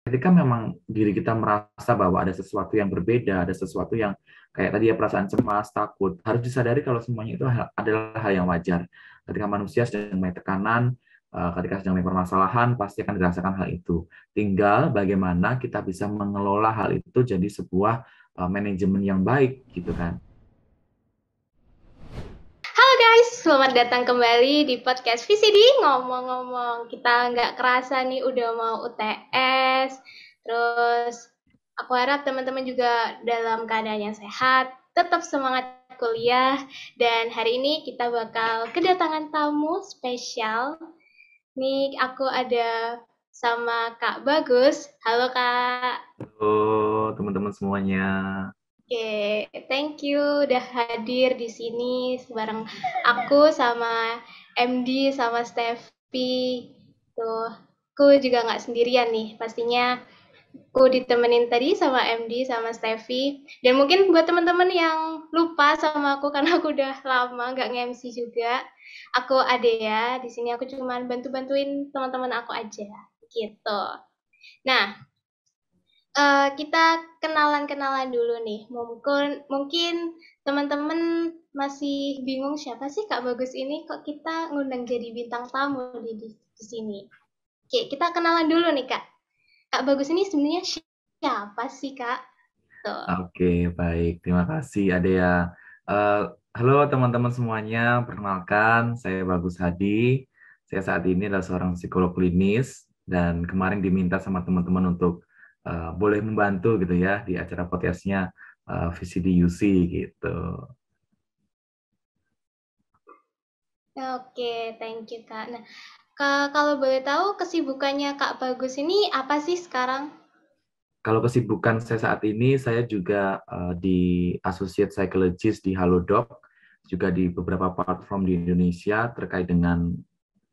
ketika memang diri kita merasa bahwa ada sesuatu yang berbeda, ada sesuatu yang kayak tadi ya perasaan cemas, takut, harus disadari kalau semuanya itu adalah hal yang wajar. Ketika manusia sedang memiliki tekanan, ketika sedang memiliki permasalahan, pasti akan dirasakan hal itu. Tinggal bagaimana kita bisa mengelola hal itu jadi sebuah manajemen yang baik, gitu kan. Halo guys, selamat datang kembali di podcast VCD. Ngomong-ngomong, kita nggak kerasa nih udah mau UTS. Terus aku harap teman-teman juga dalam keadaan yang sehat, tetap semangat kuliah. Dan hari ini kita bakal kedatangan tamu spesial. Nih aku ada sama Kak Bagus. Halo Kak. Halo teman-teman semuanya. Oke, thank you udah hadir di sini bareng aku sama MD sama Steffi. Tuh, aku juga nggak sendirian nih. Pastinya aku ditemenin tadi sama MD sama Steffi. Dan mungkin buat teman-teman yang lupa sama aku karena aku udah lama nggak nge-MC juga. Aku Adea, di sini aku cuma bantu-bantuin teman-teman aku aja. Gitu. Nah, kita kenalan-kenalan dulu nih. Mungkin teman-teman masih bingung siapa sih Kak Bagus ini? Kok kita ngundang jadi bintang tamu di sini? Oke, kita kenalan dulu nih Kak. Kak Bagus ini sebenarnya siapa sih Kak? Tuh. Oke, baik. Terima kasih, Adea. Eh, halo teman-teman semuanya, perkenalkan, saya Bagus Hadi. Saya saat ini adalah seorang psikolog klinis dan kemarin diminta sama teman-teman untuk boleh membantu gitu ya di acara podcastnya VCD UC gitu. Oke, thank you Kak. Nah, Kak, kalau boleh tahu kesibukannya Kak Bagus ini apa sih sekarang? Kalau kesibukan saya saat ini, saya juga di Associate Psychologist di Halodoc, juga di beberapa platform di Indonesia terkait dengan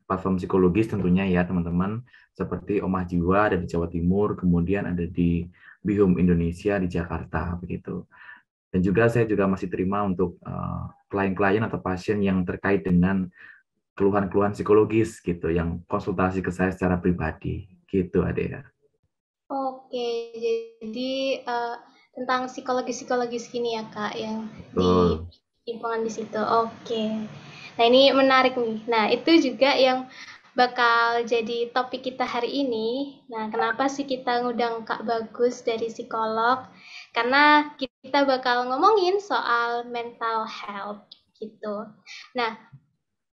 platform psikologis tentunya ya teman-teman, seperti Omah Jiwa ada di Jawa Timur, kemudian ada di Bihum Indonesia di Jakarta begitu. Dan juga saya juga masih terima untuk klien-klien atau pasien yang terkait dengan keluhan-keluhan psikologis gitu, yang konsultasi ke saya secara pribadi gitu Ade. Oke, jadi tentang psikologis-psikologis gini ya Kak, yang di Betul. lingkungan di situ. Oke. Nah ini menarik nih. Nah itu juga yang bakal jadi topik kita hari ini. Nah kenapa sih kita ngundang Kak Bagus dari psikolog? Karena kita bakal ngomongin soal mental health gitu. Nah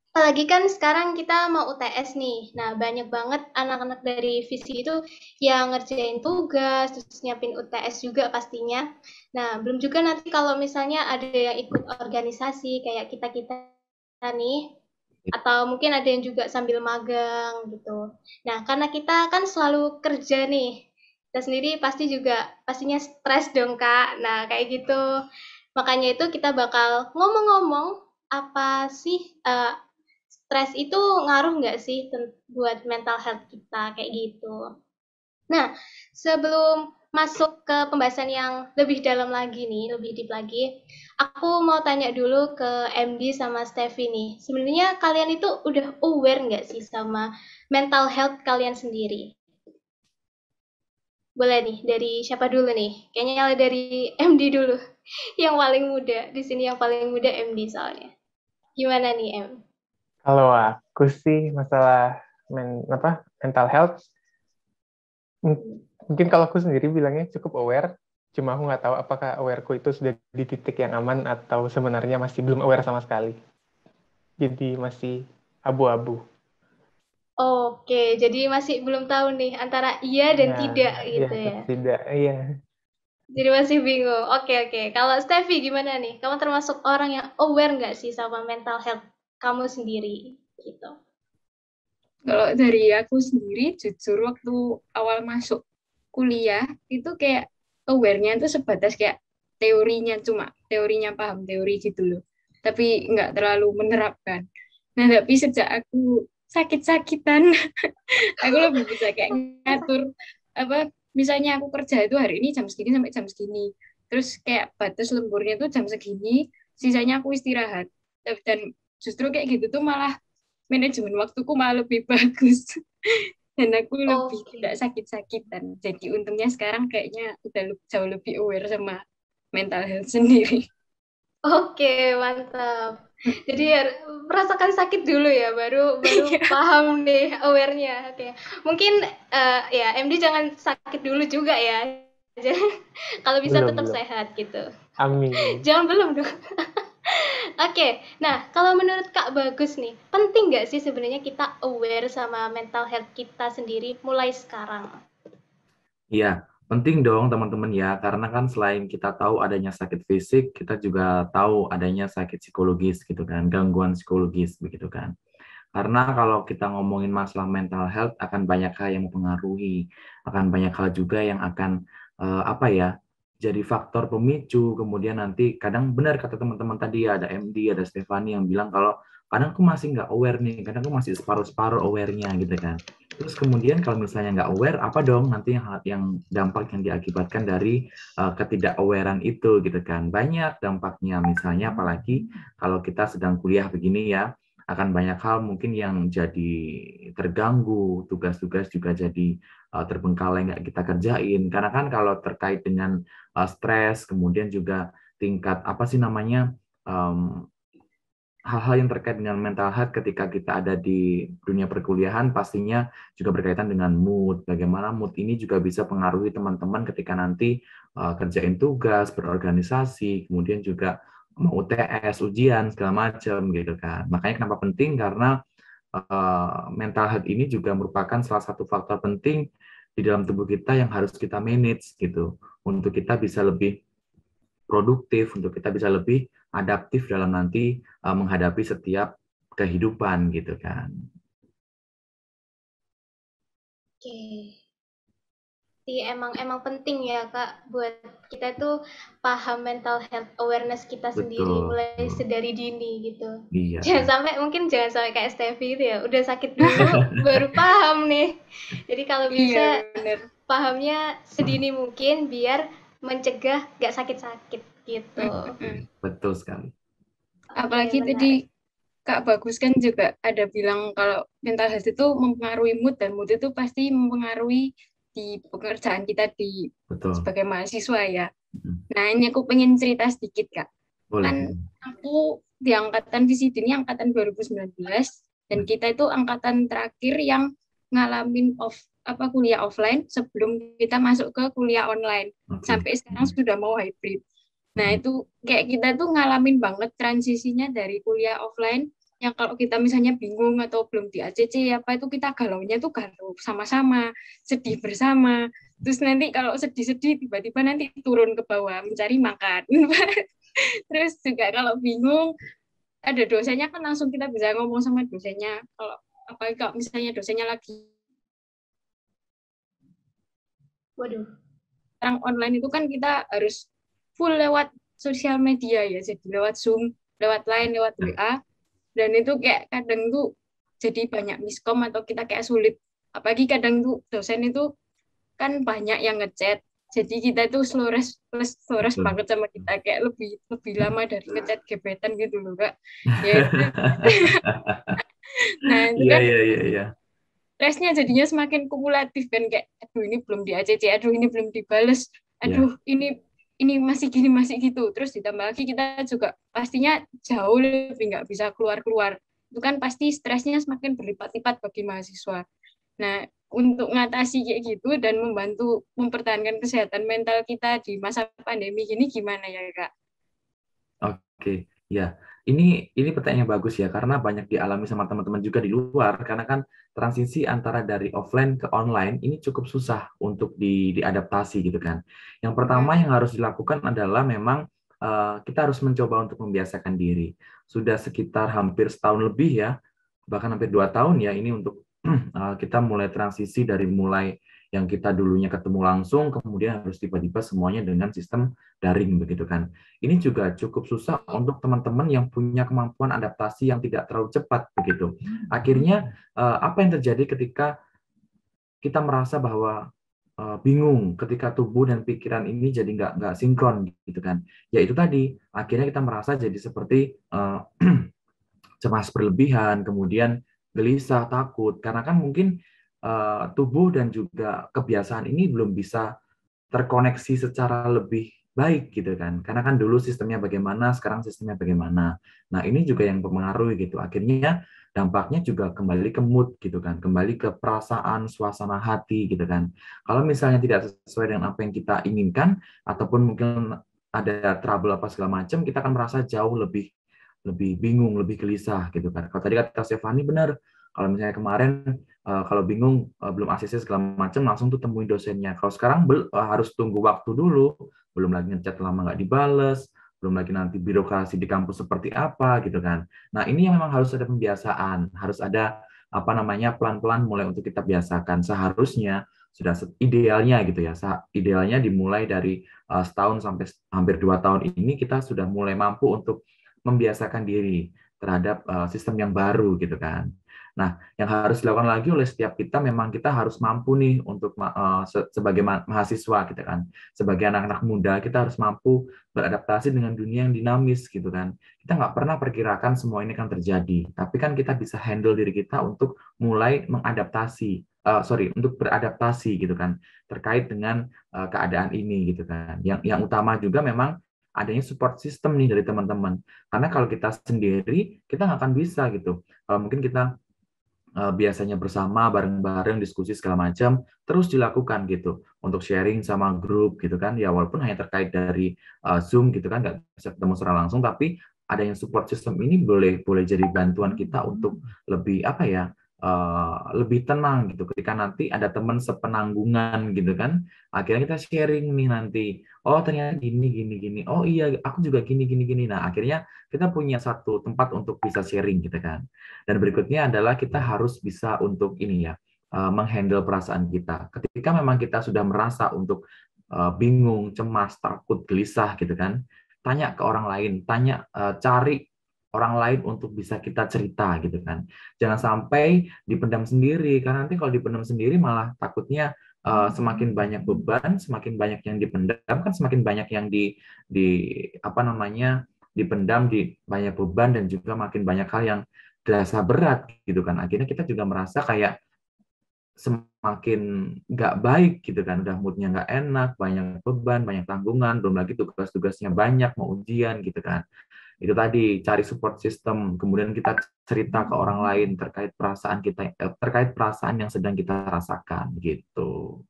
apalagi kan sekarang kita mau UTS nih. Nah, banyak banget anak-anak dari visi itu yang ngerjain tugas, terus nyiapin UTS juga pastinya. Nah, belum juga nanti kalau misalnya ada yang ikut organisasi kayak kita-kita nih, atau mungkin ada yang juga sambil magang gitu. Nah, karena kita kan selalu kerja nih, kita sendiri pasti juga pastinya stres dong, Kak. Nah, kayak gitu. Makanya itu kita bakal ngomong-ngomong apa sih stres itu ngaruh nggak sih buat mental health kita kayak gitu. Nah, sebelum masuk ke pembahasan yang lebih dalam lagi nih, lebih deep lagi, aku mau tanya dulu ke MD sama Steffi nih. Sebenarnya kalian itu udah aware nggak sih sama mental health kalian sendiri? Boleh nih, dari siapa dulu nih? Kayaknya dari MD dulu. Yang paling muda. Di sini yang paling muda MD soalnya. Gimana nih, M? Kalau aku sih masalah mental health, mungkin kalau aku sendiri bilangnya cukup aware, cuma aku nggak tahu apakah awareku itu sudah di titik yang aman atau sebenarnya masih belum aware sama sekali. Jadi masih abu-abu. Oke, jadi masih belum tahu nih antara iya dan Ya, tidak ya gitu ya. tidak, iya. Jadi masih bingung. Oke, oke. Kalau Steffi gimana nih? Kamu termasuk orang yang aware nggak sih sama mental health kamu sendiri? Gitu. Kalau dari aku sendiri, jujur waktu awal masuk kuliah, itu kayak aware-nya itu sebatas kayak teorinya, cuma teorinya paham, teori gitu loh. Tapi nggak terlalu menerapkan. Nah, tapi sejak aku sakit-sakitan, aku lebih bisa kayak ngatur, apa, misalnya aku kerja itu hari ini jam segini sampai jam segini. Terus kayak batas lemburnya tuh jam segini, sisanya aku istirahat. Dan justru kayak gitu tuh malah manajemen waktuku malah lebih bagus. dan aku lebih Oke. tidak sakit-sakitan. Jadi untungnya sekarang kayaknya udah jauh lebih aware sama mental health sendiri. Oke, mantap. Jadi merasakan sakit dulu ya, baru baru paham nih aware-nya. Oke. Mungkin ya MD jangan sakit dulu juga ya. Kalau bisa Belum, tetap belum. sehat gitu. Amin. Jangan belum dong. Oke, nah kalau menurut Kak Bagus nih, penting nggak sih sebenarnya kita aware sama mental health kita sendiri mulai sekarang? Iya, penting dong teman-teman ya, karena kan selain kita tahu adanya sakit fisik, kita juga tahu adanya sakit psikologis gitu kan, gangguan psikologis begitu kan. Karena kalau kita ngomongin masalah mental health akan banyak hal yang mempengaruhi, akan banyak hal juga yang akan apa ya, jadi faktor pemicu. Kemudian nanti kadang benar kata teman-teman tadi ada MD, ada Stefani yang bilang kalau kadang aku masih nggak aware nih, kadang aku masih separuh-separuh aware-nya gitu kan. Terus kemudian kalau misalnya nggak aware, apa dong nanti yang dampak yang diakibatkan dari ketidakawarean itu gitu kan. Banyak dampaknya, misalnya apalagi kalau kita sedang kuliah begini ya, akan banyak hal mungkin yang jadi terganggu, tugas-tugas juga jadi terbengkalai nggak kita kerjain. Karena kan kalau terkait dengan stres, kemudian juga tingkat apa sih namanya um, hal-hal yang terkait dengan mental health ketika kita ada di dunia perkuliahan pastinya juga berkaitan dengan mood. Bagaimana mood ini juga bisa pengaruhi teman-teman ketika nanti kerjain tugas, berorganisasi, kemudian juga mau UTS, ujian, segala macam gitu kan. Makanya kenapa penting karena mental health ini juga merupakan salah satu faktor penting di dalam tubuh kita yang harus kita manage gitu untuk kita bisa lebih produktif, untuk kita bisa lebih adaptif dalam nanti menghadapi setiap kehidupan gitu kan. Oke. Jadi emang penting ya Kak buat kita tuh paham mental health awareness kita sendiri Betul. mulai sedari dini gitu. Iya. Jangan sampai kayak Steffi itu ya, udah sakit dulu baru paham nih. Jadi kalau Iya, bisa bener. pahamnya sedini mungkin biar mencegah gak sakit-sakit gitu. Betul sekali. Oke, Apalagi tadi menarik. Kak Bagus kan juga ada bilang kalau mental health itu mempengaruhi mood, dan mood itu pasti mempengaruhi di pekerjaan kita Betul. sebagai mahasiswa ya. Nah, ini aku pengen cerita sedikit, Kak. Boleh. Kan aku di angkatan visip ini angkatan 2019, dan kita itu angkatan terakhir yang ngalamin kuliah offline sebelum kita masuk ke kuliah online. Sampai sekarang sudah mau hybrid. Nah, itu kayak kita tuh ngalamin banget transisinya dari kuliah offline yang kalau kita misalnya bingung atau belum di ACC apa itu kita galaunya tuh galau sama-sama, sedih bersama. Terus nanti kalau sedih-sedih tiba-tiba nanti turun ke bawah mencari makan. Terus juga kalau bingung ada dosennya kan langsung kita bisa ngomong sama dosennya. Kalau misalnya dosennya lagi Waduh. sekarang online itu kan kita harus full lewat sosial media ya, jadi lewat Zoom, lewat Line, lewat WA, dan itu kayak kadang tuh jadi banyak miskom atau kita kayak sulit. Apalagi kadang tuh dosen itu kan banyak yang ngechat, jadi kita tuh slow res banget sama kita, kayak lebih lebih lama dari ngechat gebetan gitu loh Kak. Ya itu. Nah itu Iya, kan iya, iya, iya. stresnya jadinya semakin kumulatif kan, kayak aduh ini belum di ACC, aduh ini belum dibales, aduh ini masih gini masih gitu. Terus ditambah lagi kita juga pastinya jauh lebih nggak bisa keluar-keluar. Itu kan pasti stresnya semakin berlipat-lipat bagi mahasiswa. Nah, untuk ngatasi kayak gitu dan membantu mempertahankan kesehatan mental kita di masa pandemi gini gimana ya, Kak? Oke, ya. Ini pertanyaan yang bagus ya, karena banyak dialami sama teman-teman juga di luar, karena kan transisi antara dari offline ke online ini cukup susah untuk diadaptasi gitu kan. Yang pertama yang harus dilakukan adalah memang kita harus mencoba untuk membiasakan diri. Sudah sekitar hampir setahun lebih ya, bahkan hampir 2 tahun ya, ini untuk kita mulai transisi dari mulai yang kita dulunya ketemu langsung, kemudian harus tiba-tiba semuanya dengan sistem daring begitu kan. Ini juga cukup susah untuk teman-teman yang punya kemampuan adaptasi yang tidak terlalu cepat begitu. Akhirnya apa yang terjadi ketika kita merasa bahwa bingung ketika tubuh dan pikiran ini jadi nggak sinkron gitu kan. Ya itu tadi, akhirnya kita merasa jadi seperti cemas berlebihan, kemudian gelisah, takut, karena kan mungkin tubuh dan juga kebiasaan ini belum bisa terkoneksi secara lebih baik gitu kan. Karena kan dulu sistemnya bagaimana, sekarang sistemnya bagaimana. Nah, ini juga yang mempengaruhi gitu. Akhirnya dampaknya juga kembali ke mood gitu kan, kembali ke perasaan, suasana hati gitu kan. Kalau misalnya tidak sesuai dengan apa yang kita inginkan ataupun mungkin ada trouble apa segala macam, kita akan merasa jauh lebih lebih bingung, lebih gelisah gitu kan. Kalau tadi kata Stefani benar, kalau misalnya kemarin kalau bingung belum ACC segala macam langsung tuh temuin dosennya. Kalau sekarang harus tunggu waktu dulu, belum lagi ngechat lama nggak dibales, belum lagi nanti birokrasi di kampus seperti apa gitu kan. Nah ini yang memang harus ada pembiasaan, harus ada apa namanya pelan-pelan mulai untuk kita biasakan. Seharusnya sudah idealnya gitu ya, idealnya dimulai dari setahun sampai hampir 2 tahun ini kita sudah mulai mampu untuk membiasakan diri terhadap sistem yang baru gitu kan. Nah, yang harus dilakukan lagi oleh setiap kita memang kita harus mampu nih untuk sebagai mahasiswa gitu kan. Sebagai anak-anak muda kita harus mampu beradaptasi dengan dunia yang dinamis gitu kan. Kita nggak pernah perkirakan semua ini akan terjadi, tapi kan kita bisa handle diri kita untuk mulai mengadaptasi, untuk beradaptasi gitu kan terkait dengan keadaan ini gitu kan. Yang utama juga memang adanya support system nih dari teman-teman. Karena kalau kita sendiri, kita nggak akan bisa gitu. Kalau mungkin kita biasanya bersama, bareng-bareng, diskusi segala macam, terus dilakukan gitu. Untuk sharing sama grup gitu kan, ya walaupun hanya terkait dari Zoom gitu kan, nggak bisa ketemu secara langsung, tapi adanya support system ini boleh jadi bantuan kita untuk lebih apa ya, lebih tenang gitu ketika nanti ada teman sepenanggungan gitu kan, akhirnya kita sharing nih nanti, oh ternyata gini gini gini, oh iya aku juga gini gini gini, nah akhirnya kita punya satu tempat untuk bisa sharing gitu kan. Dan berikutnya adalah kita harus bisa untuk ini ya, menghandle perasaan kita ketika memang kita sudah merasa untuk bingung, cemas, takut, gelisah gitu kan, tanya ke orang lain, cari orang lain untuk bisa kita cerita gitu kan. Jangan sampai dipendam sendiri, karena nanti kalau dipendam sendiri malah takutnya semakin banyak beban, semakin banyak yang dipendam kan semakin banyak yang di apa namanya dipendam, di banyak beban dan juga makin banyak hal yang terasa berat gitu kan. Akhirnya kita juga merasa kayak semakin nggak baik gitu kan, udah moodnya nggak enak, banyak beban, banyak tanggungan, belum lagi tugas-tugasnya banyak, mau ujian gitu kan. Itu tadi cari support system, kemudian kita cerita ke orang lain terkait perasaan kita, terkait perasaan yang sedang kita rasakan gitu.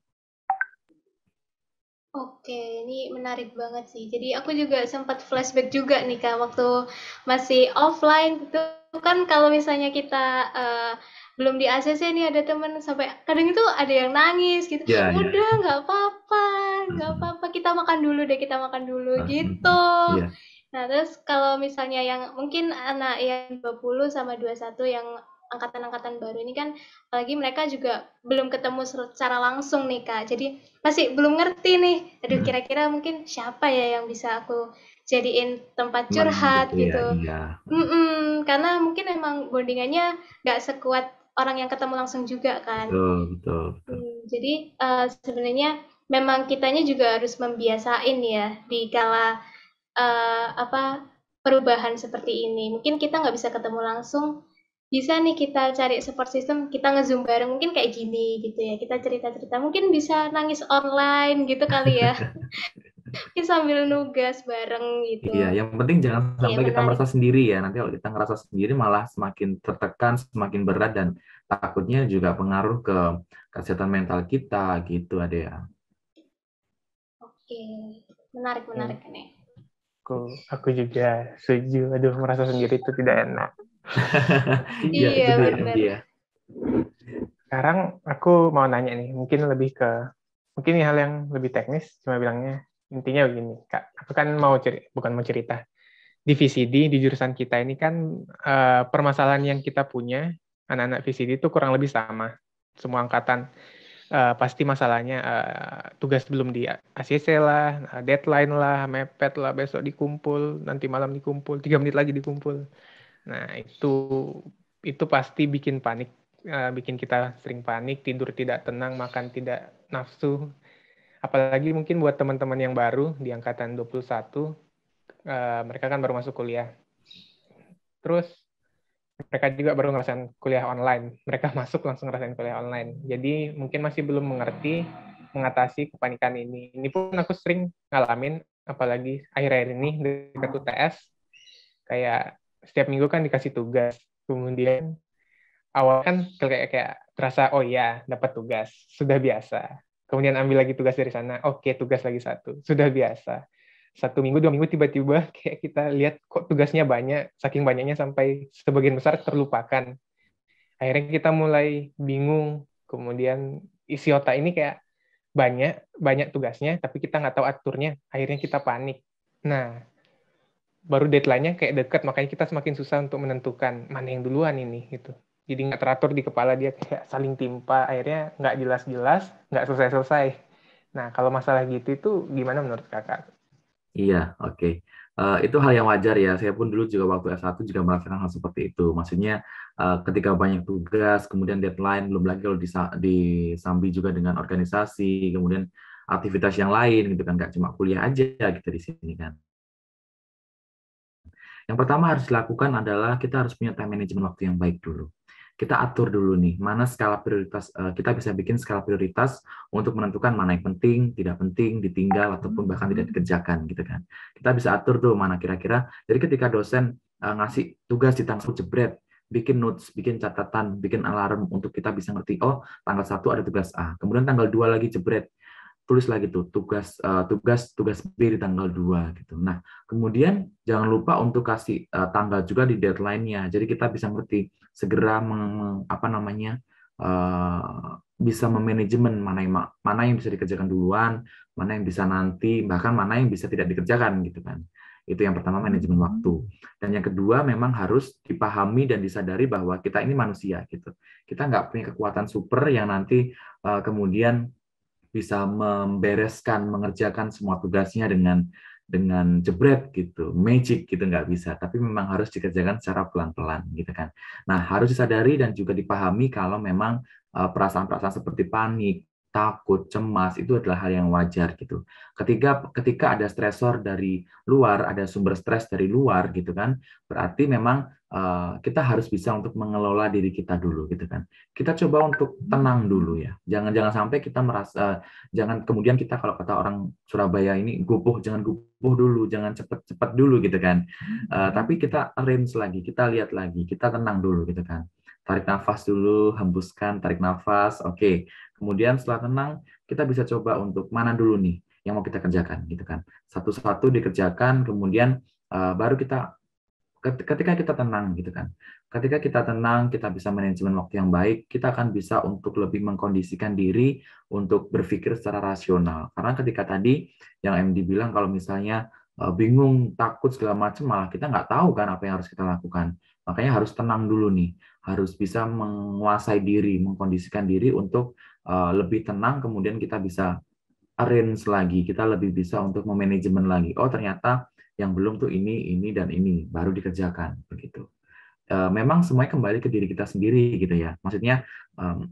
Oke, ini menarik banget sih. Jadi aku juga sempat flashback juga nih Kak, waktu masih offline itu kan kalau misalnya kita belum di ACC nih ada teman sampai kadang itu ada yang nangis gitu. Ya, ya. Udah nggak apa-apa, kita makan dulu gitu. Iya. Nah, terus kalau misalnya yang mungkin anak yang 20 sama 21 yang angkatan-angkatan baru ini kan, apalagi mereka juga belum ketemu secara langsung nih Kak. Jadi masih belum ngerti nih, aduh kira-kira mungkin siapa ya yang bisa aku jadiin tempat curhat gitu. gitu. Ya, Karena mungkin emang bondingannya nggak sekuat orang yang ketemu langsung juga kan. betul. Jadi sebenarnya memang kitanya juga harus membiasain ya di kala perubahan seperti ini. Mungkin kita nggak bisa ketemu langsung, bisa nih kita cari support system, kita nge-zoom bareng, mungkin kayak gini gitu ya, kita cerita-cerita, mungkin bisa nangis online gitu kali ya, mungkin sambil nugas bareng gitu. Iya, yang penting jangan sampai kita menarik. merasa sendiri ya. Nanti kalau kita ngerasa sendiri malah semakin tertekan, semakin berat dan takutnya juga pengaruh ke kesehatan mental kita gitu ada ya. Oke, menarik nih. Aku juga setuju. Aduh, merasa sendiri itu tidak enak. Iya, itu benar. dia. Sekarang aku mau nanya nih, mungkin ini hal yang lebih teknis, cuma bilangnya intinya begini, Kak. Aku kan bukan mau cerita. Di VCD, di jurusan kita ini kan permasalahan yang kita punya, anak-anak VCD itu kurang lebih sama. Semua angkatan pasti masalahnya tugas belum di ACC lah, deadline lah, mepet lah, besok dikumpul, nanti malam dikumpul, 3 menit lagi dikumpul. Nah, itu pasti bikin panik, bikin kita sering panik, tidur tidak tenang, makan tidak nafsu. Apalagi mungkin buat teman-teman yang baru di angkatan 21, mereka kan baru masuk kuliah. Terus mereka juga baru ngerasain kuliah online. Mereka masuk langsung ngerasain kuliah online. Jadi mungkin masih belum mengerti mengatasi kepanikan ini. Ini pun aku sering ngalamin, apalagi akhir-akhir ini dekat UTS, kayak setiap minggu kan dikasih tugas. Kemudian awal kan kayak terasa, oh ya dapat tugas, sudah biasa. Kemudian ambil lagi tugas dari sana, oke tugas lagi satu, sudah biasa. 1 minggu, 2 minggu tiba-tiba kayak kita lihat kok tugasnya banyak, saking banyaknya sampai sebagian besar terlupakan. Akhirnya kita mulai bingung, kemudian isi otak ini kayak banyak tugasnya, tapi kita nggak tahu aturnya, akhirnya kita panik. Nah, baru deadline-nya kayak dekat, makanya kita semakin susah untuk menentukan mana yang duluan ini, gitu. Jadi nggak teratur di kepala dia, kayak saling timpa, akhirnya nggak jelas-jelas, nggak selesai-selesai. Nah, kalau masalah gitu itu gimana menurut kakak? Iya, oke. Itu hal yang wajar ya. Saya pun dulu juga waktu S1 juga merasakan hal seperti itu. Maksudnya ketika banyak tugas, kemudian deadline, belum lagi kalau disambi juga dengan organisasi, kemudian aktivitas yang lain gitu kan, nggak cuma kuliah aja gitu di sini kan. Yang pertama harus dilakukan adalah kita harus punya time management waktu yang baik dulu. Kita atur dulu nih, mana skala prioritas, kita bisa bikin skala prioritas untuk menentukan mana yang penting, tidak penting, ditinggal, ataupun bahkan tidak dikerjakan gitu kan. Kita bisa atur tuh mana kira-kira, jadi ketika dosen ngasih tugas di tanggal jebret, bikin notes, bikin catatan, bikin alarm untuk kita bisa ngerti, oh tanggal 1 ada tugas A, kemudian tanggal 2 lagi jebret, tulis lagi tuh tugas B di tanggal 2 gitu. Nah, kemudian jangan lupa untuk kasih tanggal juga di deadline-nya. Jadi kita bisa ngerti segera bisa memanajemen mana yang bisa dikerjakan duluan, mana yang bisa nanti, bahkan mana yang bisa tidak dikerjakan gitu kan. Itu yang pertama, manajemen waktu. Dan yang kedua memang harus dipahami dan disadari bahwa kita ini manusia gitu. Kita nggak punya kekuatan super yang nanti kemudian bisa membereskan, mengerjakan semua tugasnya dengan jebret gitu, magic gitu, nggak bisa. Tapi memang harus dikerjakan secara pelan-pelan gitu kan. Nah, harus disadari dan juga dipahami kalau memang perasaan-perasaan seperti panik, takut, cemas itu adalah hal yang wajar gitu. Ketika ada stresor dari luar, ada sumber stres dari luar gitu kan, berarti memang kita harus bisa untuk mengelola diri kita dulu gitu kan. Kita coba untuk tenang dulu ya. Jangan sampai kita merasa, jangan kemudian kita, kalau kata orang Surabaya ini, jangan gupuh dulu, jangan cepet-cepet dulu gitu kan. Tapi kita arrange lagi, kita lihat lagi, kita tenang dulu gitu kan. Tarik nafas dulu, hembuskan, tarik nafas, oke. Kemudian setelah tenang, kita bisa coba untuk mana dulu nih yang mau kita kerjakan gitu kan. Satu-satu dikerjakan, kemudian baru ketika kita tenang gitu kan. Ketika kita tenang, kita bisa manajemen waktu yang baik, kita akan bisa untuk lebih mengkondisikan diri untuk berpikir secara rasional. Karena ketika tadi yang MD bilang kalau misalnya bingung, takut segala macam, malah kita nggak tahu kan apa yang harus kita lakukan. Makanya harus tenang dulu nih, harus bisa menguasai diri, mengkondisikan diri untuk lebih tenang, kemudian kita bisa arrange lagi, kita lebih bisa untuk memanajemen lagi. Oh ternyata yang belum tuh ini, dan ini baru dikerjakan begitu. Memang semuanya kembali ke diri kita sendiri gitu ya. Maksudnya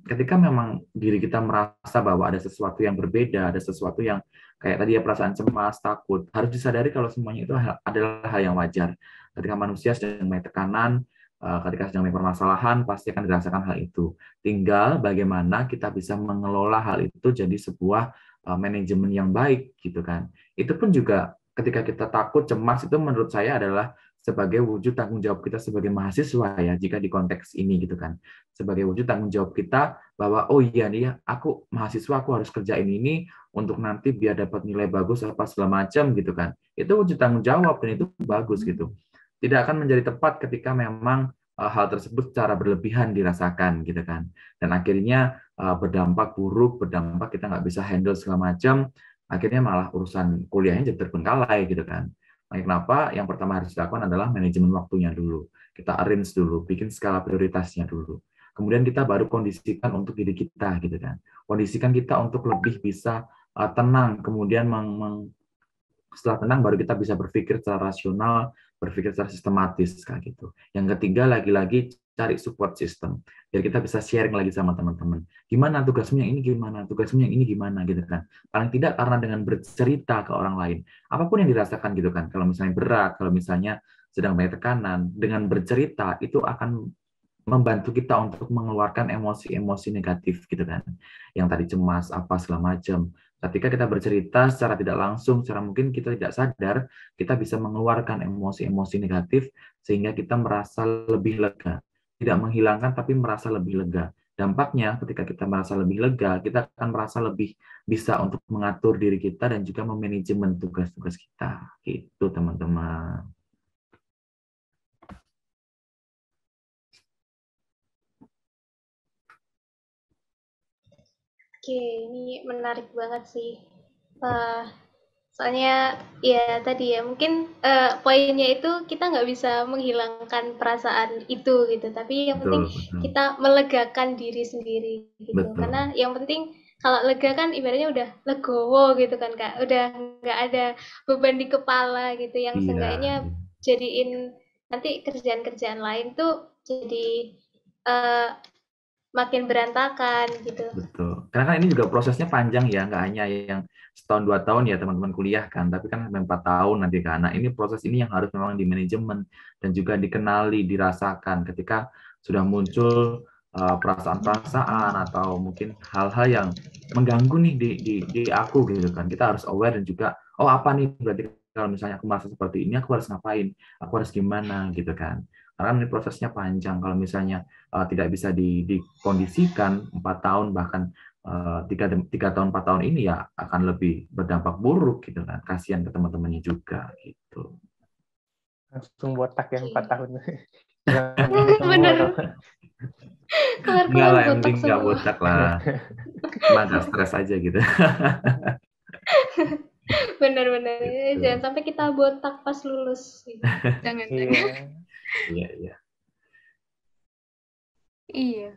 ketika memang diri kita merasa bahwa ada sesuatu yang berbeda, ada sesuatu yang kayak tadi ya, perasaan cemas, takut, harus disadari kalau semuanya itu adalah hal yang wajar. Ketika manusia sedang memiliki tekanan, ketika sedang memiliki permasalahan, pasti akan dirasakan hal itu. Tinggal bagaimana kita bisa mengelola hal itu jadi sebuah manajemen yang baik gitu kan. Itu pun juga ketika kita takut, cemas, itu menurut saya adalah sebagai wujud tanggung jawab kita sebagai mahasiswa ya, jika di konteks ini gitu kan. Sebagai wujud tanggung jawab kita bahwa oh iya nih, aku mahasiswa, aku harus kerjain ini untuk nanti biar dapat nilai bagus apa segala macam gitu kan. Itu wujud tanggung jawab dan itu bagus gitu. Tidak akan menjadi tepat ketika memang hal tersebut secara berlebihan dirasakan gitu kan. Dan akhirnya berdampak buruk, berdampak kita nggak bisa handle segala macam, akhirnya malah urusan kuliahnya jadi terbengkalai gitu kan. Nah, kenapa yang pertama harus dilakukan adalah manajemen waktunya dulu. Kita arrange dulu, bikin skala prioritasnya dulu. Kemudian kita baru kondisikan untuk diri kita gitu kan. Kondisikan kita untuk lebih bisa tenang, kemudian setelah tenang baru kita bisa berpikir secara rasional, berpikir secara sistematis kayak gitu. Yang ketiga lagi-lagi cari support system. Biar kita bisa sharing lagi sama teman-teman. Gimana tugasmu yang ini, gimana tugasmu yang ini, gimana gitu kan. Paling tidak karena dengan bercerita ke orang lain, apapun yang dirasakan gitu kan. Kalau misalnya berat, kalau misalnya sedang banyak tekanan, dengan bercerita itu akan membantu kita untuk mengeluarkan emosi-emosi negatif gitu kan, yang tadi cemas apa segala macam. Ketika kita bercerita secara tidak langsung, secara mungkin kita tidak sadar, kita bisa mengeluarkan emosi-emosi negatif sehingga kita merasa lebih lega, tidak menghilangkan tapi merasa lebih lega. Dampaknya ketika kita merasa lebih lega, kita akan merasa lebih bisa untuk mengatur diri kita dan juga memanajemen tugas-tugas kita gitu teman-teman. Oke, ini menarik banget sih. Soalnya ya tadi ya mungkin poinnya itu kita nggak bisa menghilangkan perasaan itu gitu, tapi yang penting Betul, betul. kita melegakan diri sendiri gitu. Betul. Karena yang penting kalau lega kan ibaratnya udah legowo gitu kan Kak, udah nggak ada beban di kepala gitu yang Iya, seenggaknya jadiin nanti kerjaan-kerjaan lain tuh jadi eh, makin berantakan gitu. betul. Karena kan ini juga prosesnya panjang ya, nggak hanya yang setahun 2 tahun ya teman-teman kuliah kan, tapi kan sampai 4 tahun nanti kan. Nah ini proses ini yang harus memang di manajemen dan juga dikenali, dirasakan ketika sudah muncul perasaan-perasaan atau mungkin hal-hal yang mengganggu nih di aku gitu kan. Kita harus aware dan juga oh apa nih berarti kalau misalnya aku merasa seperti ini aku harus ngapain, aku harus gimana gitu kan. Karena ini prosesnya panjang. Kalau misalnya tidak bisa dikondisikan 4 tahun bahkan 3 tahun 4 tahun ini ya akan lebih berdampak buruk gitu kan, kasihan ke teman-temannya juga gitu. Langsung botak ya 4 tahun. Bener. Enggak lah, yang botak penting nggak semua. botak lah, cuma agak stres aja gitu. Bener-bener Gitu. jangan sampai kita botak pas lulus. Jangan. Iya, iya. Iya.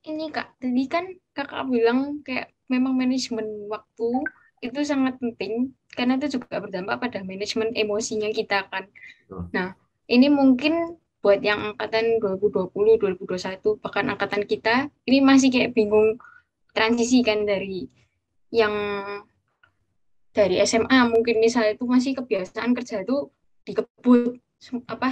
Ini Kak, tadi kan Kakak bilang kayak memang manajemen waktu itu sangat penting karena itu juga berdampak pada manajemen emosinya kita kan. Betul. Nah, ini mungkin buat yang angkatan 2020, 2021, bahkan angkatan kita, ini masih kayak bingung transisi kan yang dari SMA mungkin misalnya itu masih kebiasaan kerja itu dikebut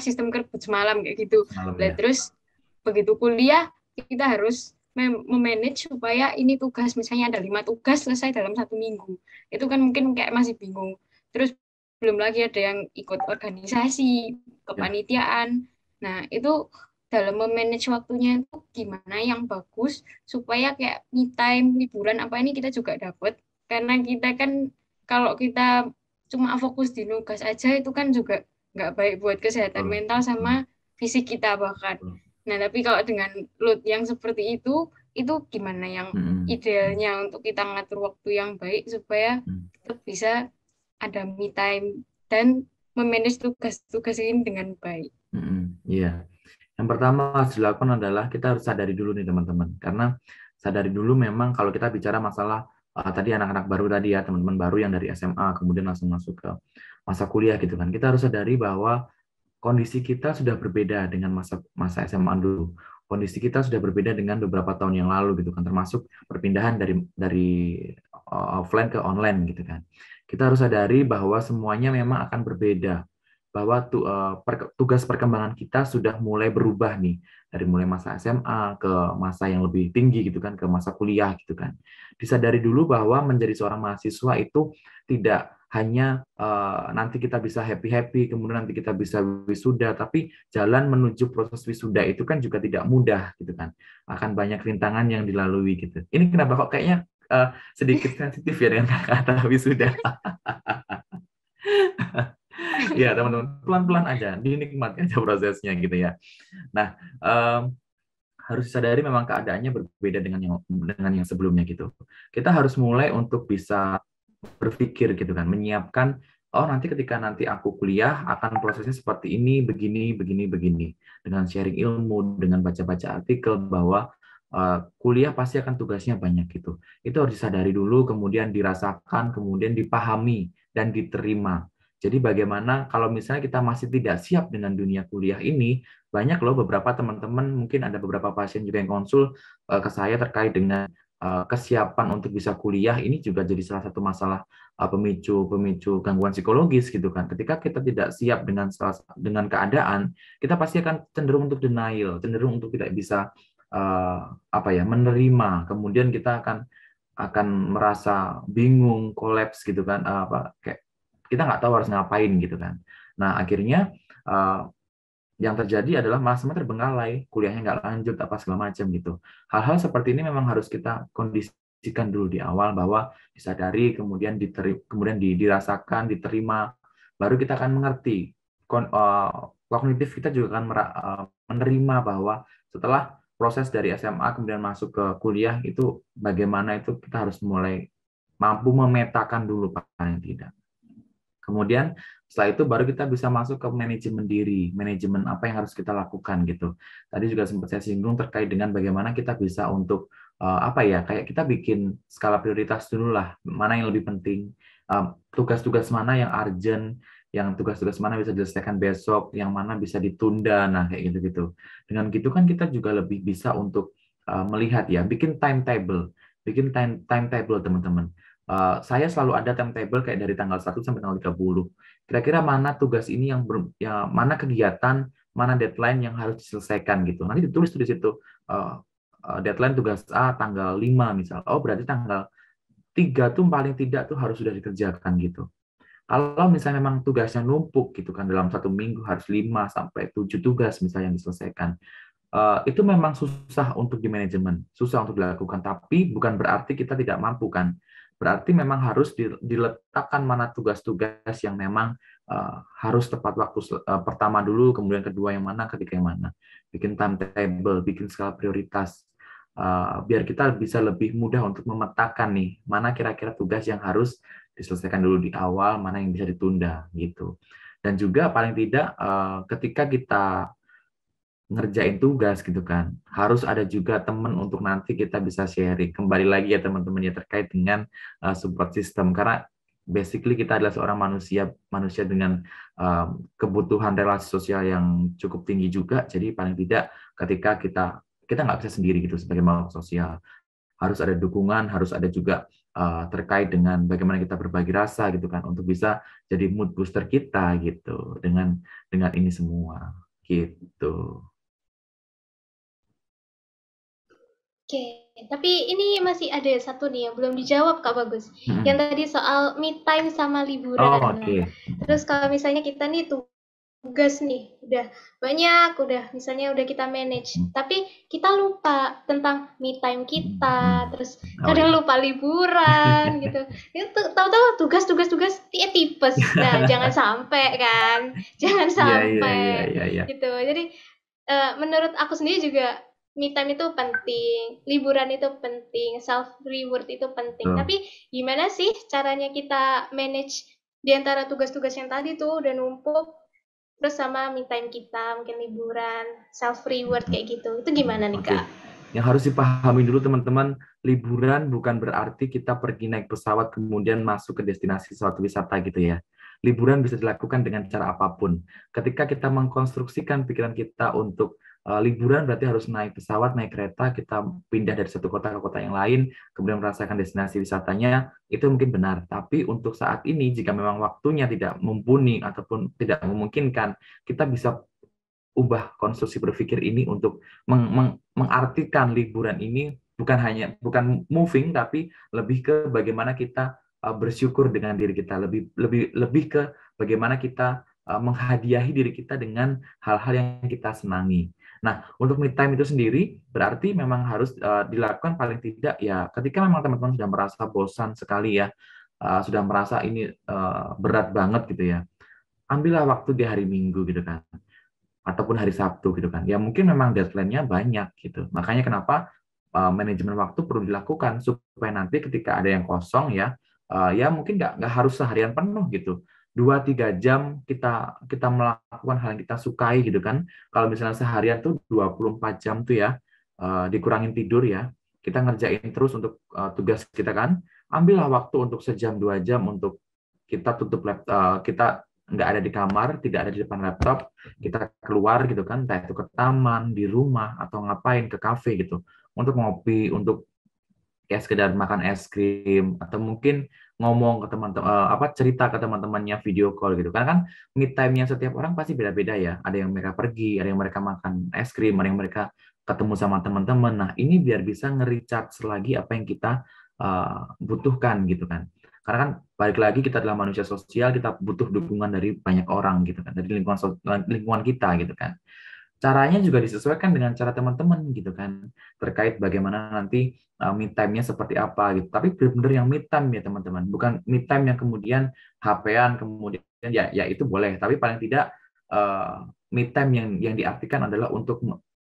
sistem kebut semalam kayak gitu. Malam Lah ya. terus begitu kuliah kita harus memanage supaya ini tugas misalnya ada 5 tugas selesai dalam 1 minggu. Itu kan mungkin kayak masih bingung. Terus belum lagi ada yang ikut organisasi, kepanitiaan. Nah, itu dalam memanage waktunya itu gimana yang bagus supaya kayak me time, liburan apa ini kita juga dapat. Karena kita kan kalau kita cuma fokus di nugas aja itu kan juga nggak baik buat kesehatan Betul. mental sama fisik kita bahkan. Betul. Nah, tapi kalau dengan load yang seperti itu gimana yang idealnya untuk kita ngatur waktu yang baik supaya tetap bisa ada me time dan memanage tugas-tugas ini dengan baik. Iya. Yang pertama harus dilakukan adalah kita harus sadari dulu nih teman-teman. Karena sadari dulu memang kalau kita bicara masalah tadi anak-anak baru tadi ya, teman-teman baru yang dari SMA kemudian langsung masuk ke masa kuliah gitu kan. Kita harus sadari bahwa kondisi kita sudah berbeda dengan masa SMA dulu. Kondisi kita sudah berbeda dengan beberapa tahun yang lalu gitu kan, termasuk perpindahan dari offline ke online gitu kan. Kita harus sadari bahwa semuanya memang akan berbeda, bahwa tugas perkembangan kita sudah mulai berubah nih dari mulai masa SMA ke masa yang lebih tinggi gitu kan, ke masa kuliah gitu kan. Disadari dulu bahwa menjadi seorang mahasiswa itu tidak hanya nanti kita bisa happy-happy, kemudian nanti kita bisa wisuda, tapi jalan menuju proses wisuda itu kan juga tidak mudah gitu kan. Akan banyak rintangan yang dilalui gitu. Ini kenapa kok kayaknya sedikit sensitif ya dengan kata wisuda. Ya teman-teman, pelan-pelan aja, dinikmati aja prosesnya gitu ya. Nah, harus disadari memang keadaannya berbeda dengan yang sebelumnya gitu. Kita harus mulai untuk bisa berpikir gitu kan, menyiapkan oh nanti ketika nanti aku kuliah akan prosesnya seperti ini, begini, begini, begini. Dengan sharing ilmu, dengan baca-baca artikel bahwa kuliah pasti akan tugasnya banyak gitu. Itu harus disadari dulu, kemudian dirasakan, kemudian dipahami dan diterima. Jadi bagaimana kalau misalnya kita masih tidak siap dengan dunia kuliah ini, banyak loh beberapa teman-teman, mungkin ada beberapa pasien juga yang konsul ke saya terkait dengan kesiapan untuk bisa kuliah ini juga jadi salah satu masalah pemicu gangguan psikologis gitu kan. Ketika kita tidak siap dengan keadaan, kita pasti akan cenderung untuk denial, cenderung untuk tidak bisa menerima. Kemudian kita akan merasa bingung, kolaps gitu kan, kayak kita nggak tahu harus ngapain gitu kan. Nah akhirnya yang terjadi adalah malah semua terbengkalai, kuliahnya nggak lanjut, apa segala macam gitu. Hal-hal seperti ini memang harus kita kondisikan dulu di awal, bahwa disadari, kemudian dirasakan, diterima, baru kita akan mengerti. Kognitif kita juga akan menerima bahwa setelah proses dari SMA kemudian masuk ke kuliah itu bagaimana, itu kita harus mulai mampu memetakan dulu paling tidak. Kemudian setelah itu baru kita bisa masuk ke manajemen diri, manajemen apa yang harus kita lakukan gitu. Tadi juga sempat saya singgung terkait dengan bagaimana kita bisa untuk kayak kita bikin skala prioritas dulu lah, mana yang lebih penting, tugas-tugas mana yang urgent, yang tugas-tugas mana bisa diselesaikan besok, yang mana bisa ditunda, nah kayak gitu-gitu. Dengan gitu kan kita juga lebih bisa untuk melihat ya, bikin timetable teman-teman. Saya selalu ada timetable kayak dari tanggal 1 sampai tanggal 30. Kira-kira mana tugas ini mana kegiatan, mana deadline yang harus diselesaikan gitu. Nanti ditulis di situ deadline tugas A tanggal 5 misal. Oh, berarti tanggal 3 tuh paling tidak tuh harus sudah dikerjakan gitu. Kalau misalnya memang tugasnya numpuk gitu kan, dalam 1 minggu harus 5 sampai 7 tugas misalnya yang diselesaikan. Itu memang susah untuk di manajemen, susah untuk dilakukan, tapi bukan berarti kita tidak mampu kan. Berarti memang harus diletakkan mana tugas-tugas yang memang harus tepat waktu, pertama dulu, kemudian kedua yang mana, ketiga yang mana. Bikin timetable, bikin skala prioritas, biar kita bisa lebih mudah untuk memetakan nih, mana kira-kira tugas yang harus diselesaikan dulu di awal, mana yang bisa ditunda gitu. Dan juga paling tidak ketika kita ngerjain tugas gitu kan, harus ada juga teman untuk nanti kita bisa sharing. Kembali lagi ya teman-teman ya, terkait dengan support system, karena basically kita adalah seorang manusia dengan kebutuhan relasi sosial yang cukup tinggi juga. Jadi paling tidak ketika kita nggak bisa sendiri gitu sebagai makhluk sosial, harus ada dukungan, harus ada juga terkait dengan bagaimana kita berbagi rasa gitu kan, untuk bisa jadi mood booster kita gitu dengan ini semua gitu. Oke, tapi ini masih ada satu nih yang belum dijawab Kak Bagus. Yang tadi soal me time sama liburan. Oh, okay. Terus kalau misalnya kita nih tugas nih udah banyak, misalnya udah kita manage, tapi kita lupa tentang me time kita, terus kadang lupa liburan gitu. Itu tahu-tahu tugas tipes. Nah, jangan sampai kan, jangan sampai gitu. Jadi menurut aku sendiri juga me time itu penting, liburan itu penting, self reward itu penting. Tapi gimana sih caranya kita manage di antara tugas-tugas yang tadi tuh udah numpuk, terus sama me time kita, mungkin liburan, self reward kayak gitu. Itu gimana nih Kak? Yang harus dipahami dulu teman-teman, liburan bukan berarti kita pergi naik pesawat kemudian masuk ke destinasi suatu wisata gitu ya. Liburan bisa dilakukan dengan cara apapun. Ketika kita mengkonstruksikan pikiran kita untuk liburan berarti harus naik pesawat, naik kereta, kita pindah dari satu kota ke kota yang lain, kemudian merasakan destinasi wisatanya, itu mungkin benar. Tapi untuk saat ini, jika memang waktunya tidak mumpuni ataupun tidak memungkinkan, kita bisa ubah konstruksi berpikir ini untuk mengartikan liburan ini bukan moving, tapi lebih ke bagaimana kita bersyukur dengan diri kita, lebih ke bagaimana kita menghadiahi diri kita dengan hal-hal yang kita senangi. Nah, untuk me time itu sendiri berarti memang harus dilakukan paling tidak ya ketika memang teman-teman sudah merasa bosan sekali ya, sudah merasa ini berat banget gitu ya. Ambillah waktu di hari Minggu gitu kan, ataupun hari Sabtu gitu kan. Ya mungkin memang deadline-nya banyak gitu. Makanya kenapa manajemen waktu perlu dilakukan supaya nanti ketika ada yang kosong ya mungkin nggak harus seharian penuh gitu. 2-3 jam kita melakukan hal yang kita sukai gitu kan. Kalau misalnya seharian tuh 24 jam tuh ya, dikurangin tidur ya, kita ngerjain terus untuk tugas kita kan, ambillah waktu untuk sejam 2 jam untuk kita tutup laptop, kita nggak ada di kamar, tidak ada di depan laptop, kita keluar gitu kan, entah itu ke taman, di rumah, atau ngapain, ke kafe gitu, untuk ngopi, untuk kayak sekedar makan es krim atau mungkin ngomong ke teman-teman cerita ke teman-temannya video call gitu. Karena kan me time-nya setiap orang pasti beda-beda ya. Ada yang mereka pergi, ada yang mereka makan es krim, ada yang mereka ketemu sama teman-teman. Nah, ini biar bisa nge-recharge lagi apa yang kita butuhkan gitu kan. Karena kan balik lagi kita adalah manusia sosial, kita butuh dukungan dari banyak orang gitu kan, dari lingkungan kita gitu kan. Caranya juga disesuaikan dengan cara teman-teman gitu kan, terkait bagaimana nanti me time-nya seperti apa gitu. Tapi benar-benar yang me time ya teman-teman, bukan me time yang kemudian HP-an kemudian ya itu boleh, tapi paling tidak me time yang diartikan adalah untuk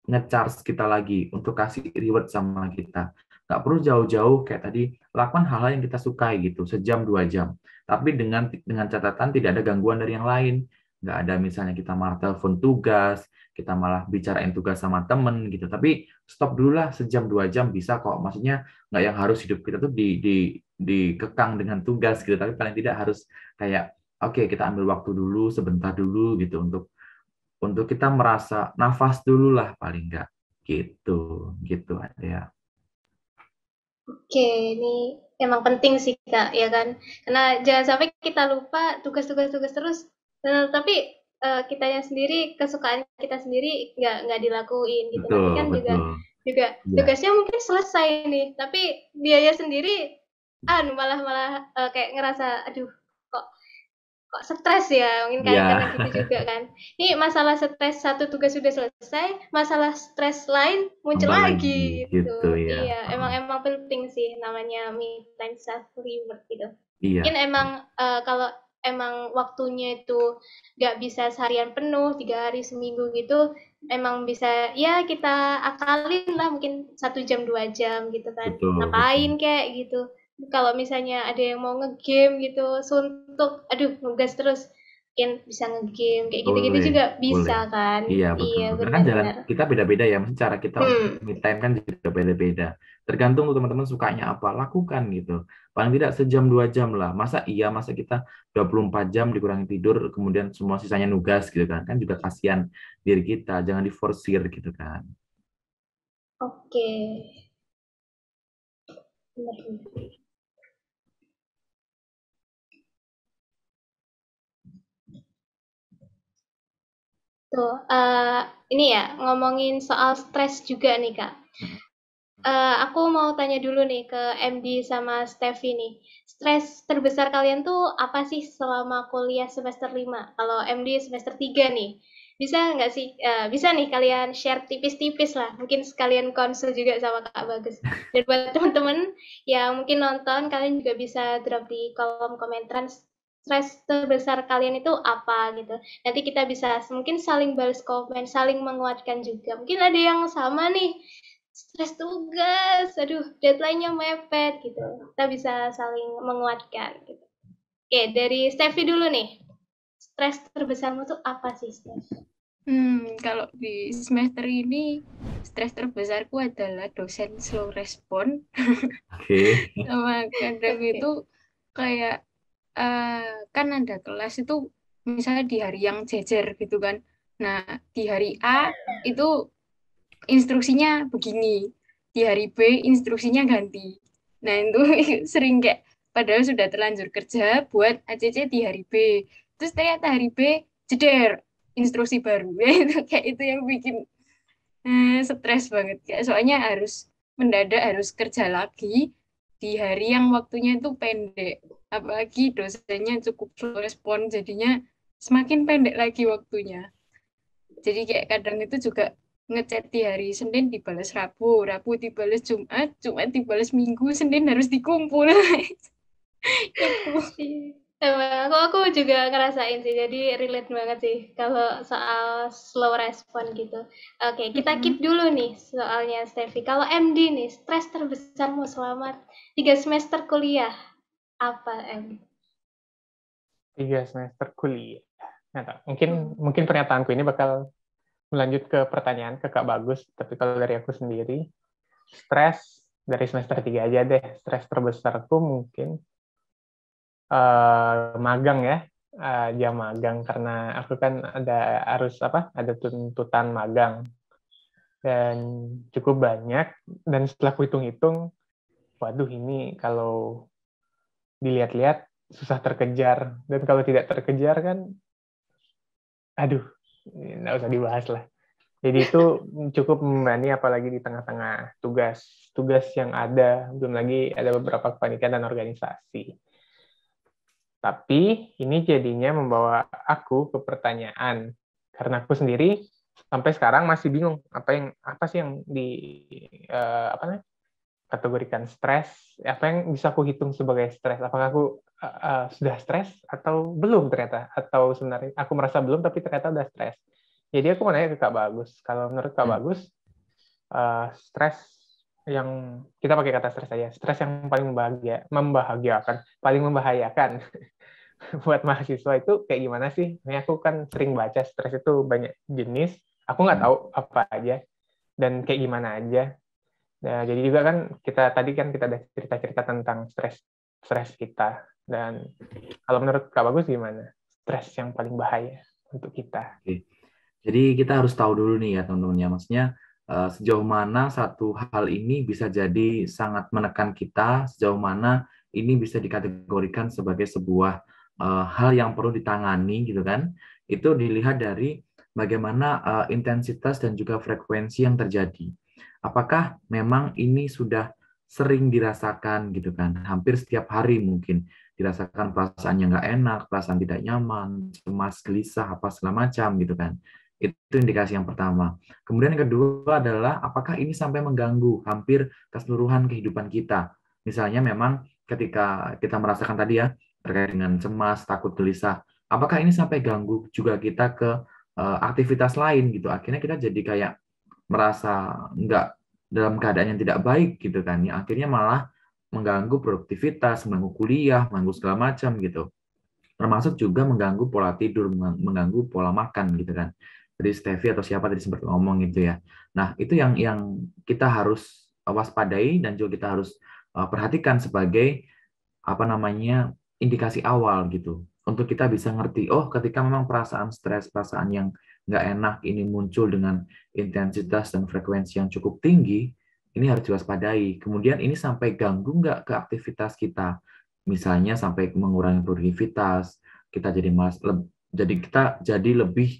nge-charge kita lagi, untuk kasih reward sama kita. Nggak perlu jauh-jauh kayak tadi, lakukan hal-hal yang kita sukai gitu, sejam 2 jam. Tapi dengan catatan tidak ada gangguan dari yang lain. Nggak ada misalnya kita malah telepon tugas, kita malah bicarain tugas sama temen gitu. Tapi stop dulu lah, sejam 2 jam bisa kok. Maksudnya nggak yang harus hidup kita tuh dikekang dengan tugas gitu. Tapi paling tidak harus kayak oke, kita ambil waktu dulu sebentar dulu gitu untuk kita merasa nafas dulu lah paling nggak gitu ada ya. Oke, ini emang penting sih Kak, ya kan? Karena jangan sampai kita lupa tugas-tugas terus, tapi kitanya sendiri, kesukaan kita sendiri nggak dilakuin gitu. Nanti kan juga ya. tugasnya mungkin selesai nih, tapi dianya sendiri malah kayak ngerasa aduh kok stres ya, mungkin karena gitu juga kan. Ini masalah stres satu tugas sudah selesai, masalah stres lain muncul lagi gitu. ya. Iya, emang penting sih namanya me time self reward gitu. Iya. Mungkin emang kalau emang waktunya itu nggak bisa seharian penuh, 3 hari seminggu gitu, emang bisa ya kita akalin lah mungkin 1 jam 2 jam gitu kan. Ngapain kayak gitu. Kalau misalnya ada yang mau ngegame gitu, suntuk, aduh nugas terus, mungkin bisa ngegame kayak gitu-gitu juga bisa kan? Iya betul. Iya, Karena kan jalan benar. kita beda-beda ya, mesti cara kita untuk me time kan juga beda-beda. Tergantung teman-teman sukanya apa, lakukan gitu. Paling tidak sejam 2 jam lah. Masa kita 24 jam dikurangi tidur, kemudian semua sisanya nugas gitu kan? Kan juga kasihan diri kita, jangan diforsir gitu kan. Oke. Benar. Tuh, ini ya, ngomongin soal stres juga nih, Kak. Aku mau tanya dulu nih ke MD sama Steffi nih. Stres terbesar kalian tuh apa sih selama kuliah semester 5? Kalau MD semester 3 nih. Bisa nggak sih? Bisa nih kalian share tipis-tipis lah. Mungkin sekalian konsul juga sama Kak Bagus. Dan buat teman-teman yang mungkin nonton, kalian juga bisa drop di kolom komentar stres terbesar kalian itu apa gitu. Nanti kita bisa mungkin saling balas komen, saling menguatkan juga. Mungkin ada yang sama nih, stres tugas, aduh deadline-nya mepet gitu. Kita bisa saling menguatkan gitu. Oke, dari Steffi dulu nih. Stres terbesarmu tuh apa sih, Steffi? Kalau di semester ini stres terbesarku adalah dosen slow respon. Sama kadang itu kayak kan ada kelas itu misalnya di hari yang jejer gitu kan. Nah, di hari A itu instruksinya begini, di hari B instruksinya ganti. Nah, itu sering kayak padahal sudah terlanjur kerja buat ACC di hari B. Terus ternyata hari B jeder instruksi baru. Itu kayak itu yang bikin stres banget. Kayak soalnya harus mendadak harus kerja lagi di hari yang waktunya itu pendek. Apalagi dosennya cukup slow respon, jadinya semakin pendek lagi waktunya. Jadi kayak kadang itu juga ngechat di hari Senin dibalas Rabu, Rabu dibalas Jumat, Jumat dibalas Minggu, Senin harus dikumpul. Itu. Emang aku juga ngerasain sih, jadi relate banget sih kalau soal slow respon gitu. Oke, kita keep dulu nih soalnya Steffi. Kalau MD nih, stres terbesarmu selama 3 semester kuliah apa, MD? 3 semester kuliah. Nah, mungkin pernyataanku ini bakal melanjut ke pertanyaan ke Kak Bagus, tapi kalau dari aku sendiri, stres dari semester 3 aja deh. Stres terbesarku mungkin magang ya, jam magang, karena aku kan ada tuntutan magang dan cukup banyak, dan setelah aku hitung-hitung waduh ini kalau dilihat-lihat susah terkejar, dan kalau tidak terkejar kan, aduh, nggak usah dibahas lah. Jadi itu cukup membebani, apalagi di tengah-tengah tugas yang ada, belum lagi ada beberapa kepanikan dan organisasi. Tapi ini jadinya membawa aku ke pertanyaan, karena aku sendiri sampai sekarang masih bingung apa sih yang kategorikan stres, apa yang bisa aku hitung sebagai stres. Apakah aku sudah stres atau belum ternyata, atau sebenarnya aku merasa belum tapi ternyata udah stres. Jadi aku mau nanya ke Kak Bagus, kalau menurut Kak Bagus, stres yang, kita pakai kata stres aja, stres yang paling membahagiakan, paling membahayakan buat mahasiswa itu kayak gimana sih? Ini aku kan sering baca stres itu banyak jenis, aku nggak tahu apa aja, dan kayak gimana aja. Nah, jadi juga kan kita ada cerita-cerita tentang stres kita. Dan kalau menurut Kak Bagus gimana? Stres yang paling bahaya untuk kita. Oke. Jadi kita harus tahu dulu nih ya teman-teman ya, maksudnya sejauh mana satu hal ini bisa jadi sangat menekan kita, sejauh mana ini bisa dikategorikan sebagai sebuah hal yang perlu ditangani gitu kan. Itu dilihat dari bagaimana intensitas dan juga frekuensi yang terjadi. Apakah memang ini sudah sering dirasakan gitu kan, hampir setiap hari mungkin dirasakan perasaan yang nggak enak, perasaan tidak nyaman, cemas, gelisah, apa segala macam gitu kan. Itu indikasi yang pertama. Kemudian yang kedua adalah apakah ini sampai mengganggu hampir keseluruhan kehidupan kita. Misalnya memang ketika kita merasakan tadi ya, terkait dengan cemas, takut, gelisah, apakah ini sampai ganggu juga kita ke aktivitas lain gitu. Akhirnya kita jadi kayak merasa nggak dalam keadaan yang tidak baik gitu kan. Ya, akhirnya malah mengganggu produktivitas, mengganggu kuliah, mengganggu segala macam gitu. Termasuk juga mengganggu pola tidur, mengganggu pola makan gitu kan. Jadi Steffi atau siapa tadi sempat ngomong gitu ya. Nah, itu yang kita harus waspadai dan juga kita harus perhatikan sebagai apa namanya indikasi awal gitu. Untuk kita bisa ngerti, oh ketika memang perasaan stres, perasaan yang nggak enak ini muncul dengan intensitas dan frekuensi yang cukup tinggi, ini harus diwaspadai. Kemudian ini sampai ganggu nggak ke aktivitas kita. Misalnya sampai mengurangi produktivitas, kita jadi kita jadi lebih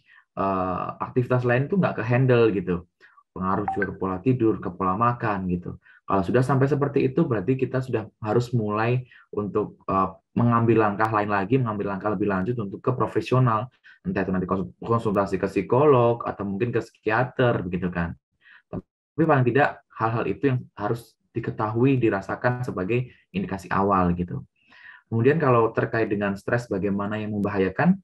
aktivitas lain tuh nggak ke handle gitu, pengaruh juga ke pola tidur, ke pola makan gitu. Kalau sudah sampai seperti itu, berarti kita sudah harus mulai untuk mengambil langkah lain lagi, mengambil langkah lebih lanjut untuk ke profesional, entah itu nanti konsultasi ke psikolog atau mungkin ke psikiater begitu kan. Tapi paling tidak hal-hal itu yang harus diketahui, dirasakan sebagai indikasi awal gitu. Kemudian kalau terkait dengan stres bagaimana yang membahayakan,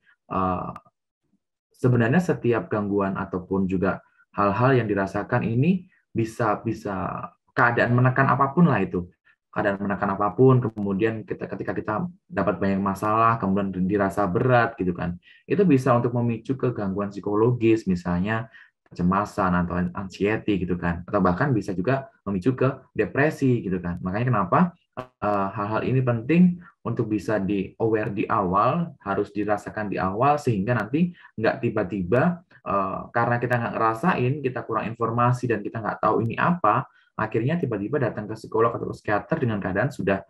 sebenarnya setiap gangguan ataupun juga hal-hal yang dirasakan ini bisa keadaan menekan apapun lah itu. Keadaan menekan apapun, kemudian ketika kita dapat banyak masalah, kemudian dirasa berat gitu kan. Itu bisa untuk memicu ke gangguan psikologis, misalnya kecemasan atau anxiety gitu kan. Atau bahkan bisa juga memicu ke depresi gitu kan. Makanya kenapa hal-hal ini penting untuk bisa di-aware di awal, harus dirasakan di awal, sehingga nanti nggak tiba-tiba karena kita nggak ngerasain, kita kurang informasi dan kita nggak tahu ini apa, akhirnya tiba-tiba datang ke psikolog atau psikiater dengan keadaan sudah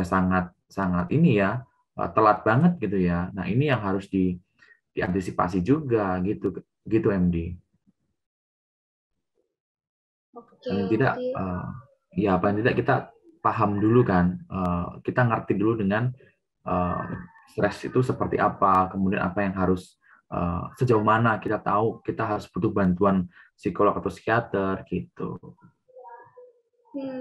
sangat ini ya, telat banget gitu ya. Nah ini yang harus diantisipasi juga gitu MD. Oke, Paling tidak ya paling tidak kita paham dulu kan, kita ngerti dulu dengan stres itu seperti apa, kemudian apa yang harus sejauh mana kita tahu kita harus butuh bantuan psikolog atau psikiater gitu.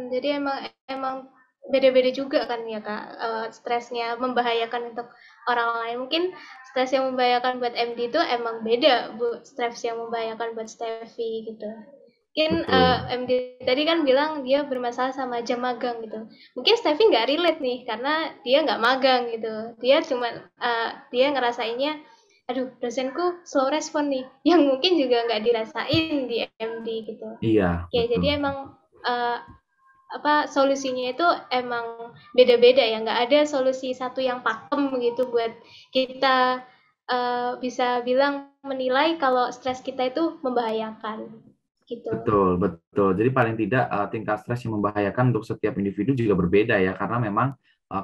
Jadi emang beda-beda juga kan ya Kak, stresnya membahayakan untuk orang lain. Mungkin stres yang membahayakan buat MD itu emang beda Bu, stres yang membahayakan buat Steffi gitu. Mungkin MD tadi kan bilang dia bermasalah sama jam magang gitu. Mungkin Steffi nggak relate nih karena dia nggak magang gitu. Dia cuma dia ngerasainnya, aduh dosenku slow respon nih, yang mungkin juga nggak dirasain di MD gitu. Iya. Oke, jadi emang solusinya itu emang beda-beda ya, nggak ada solusi satu yang pakem gitu buat kita bisa bilang menilai kalau stres kita itu membahayakan. gitu. Betul, betul. Jadi paling tidak tingkat stres yang membahayakan untuk setiap individu juga berbeda ya, karena memang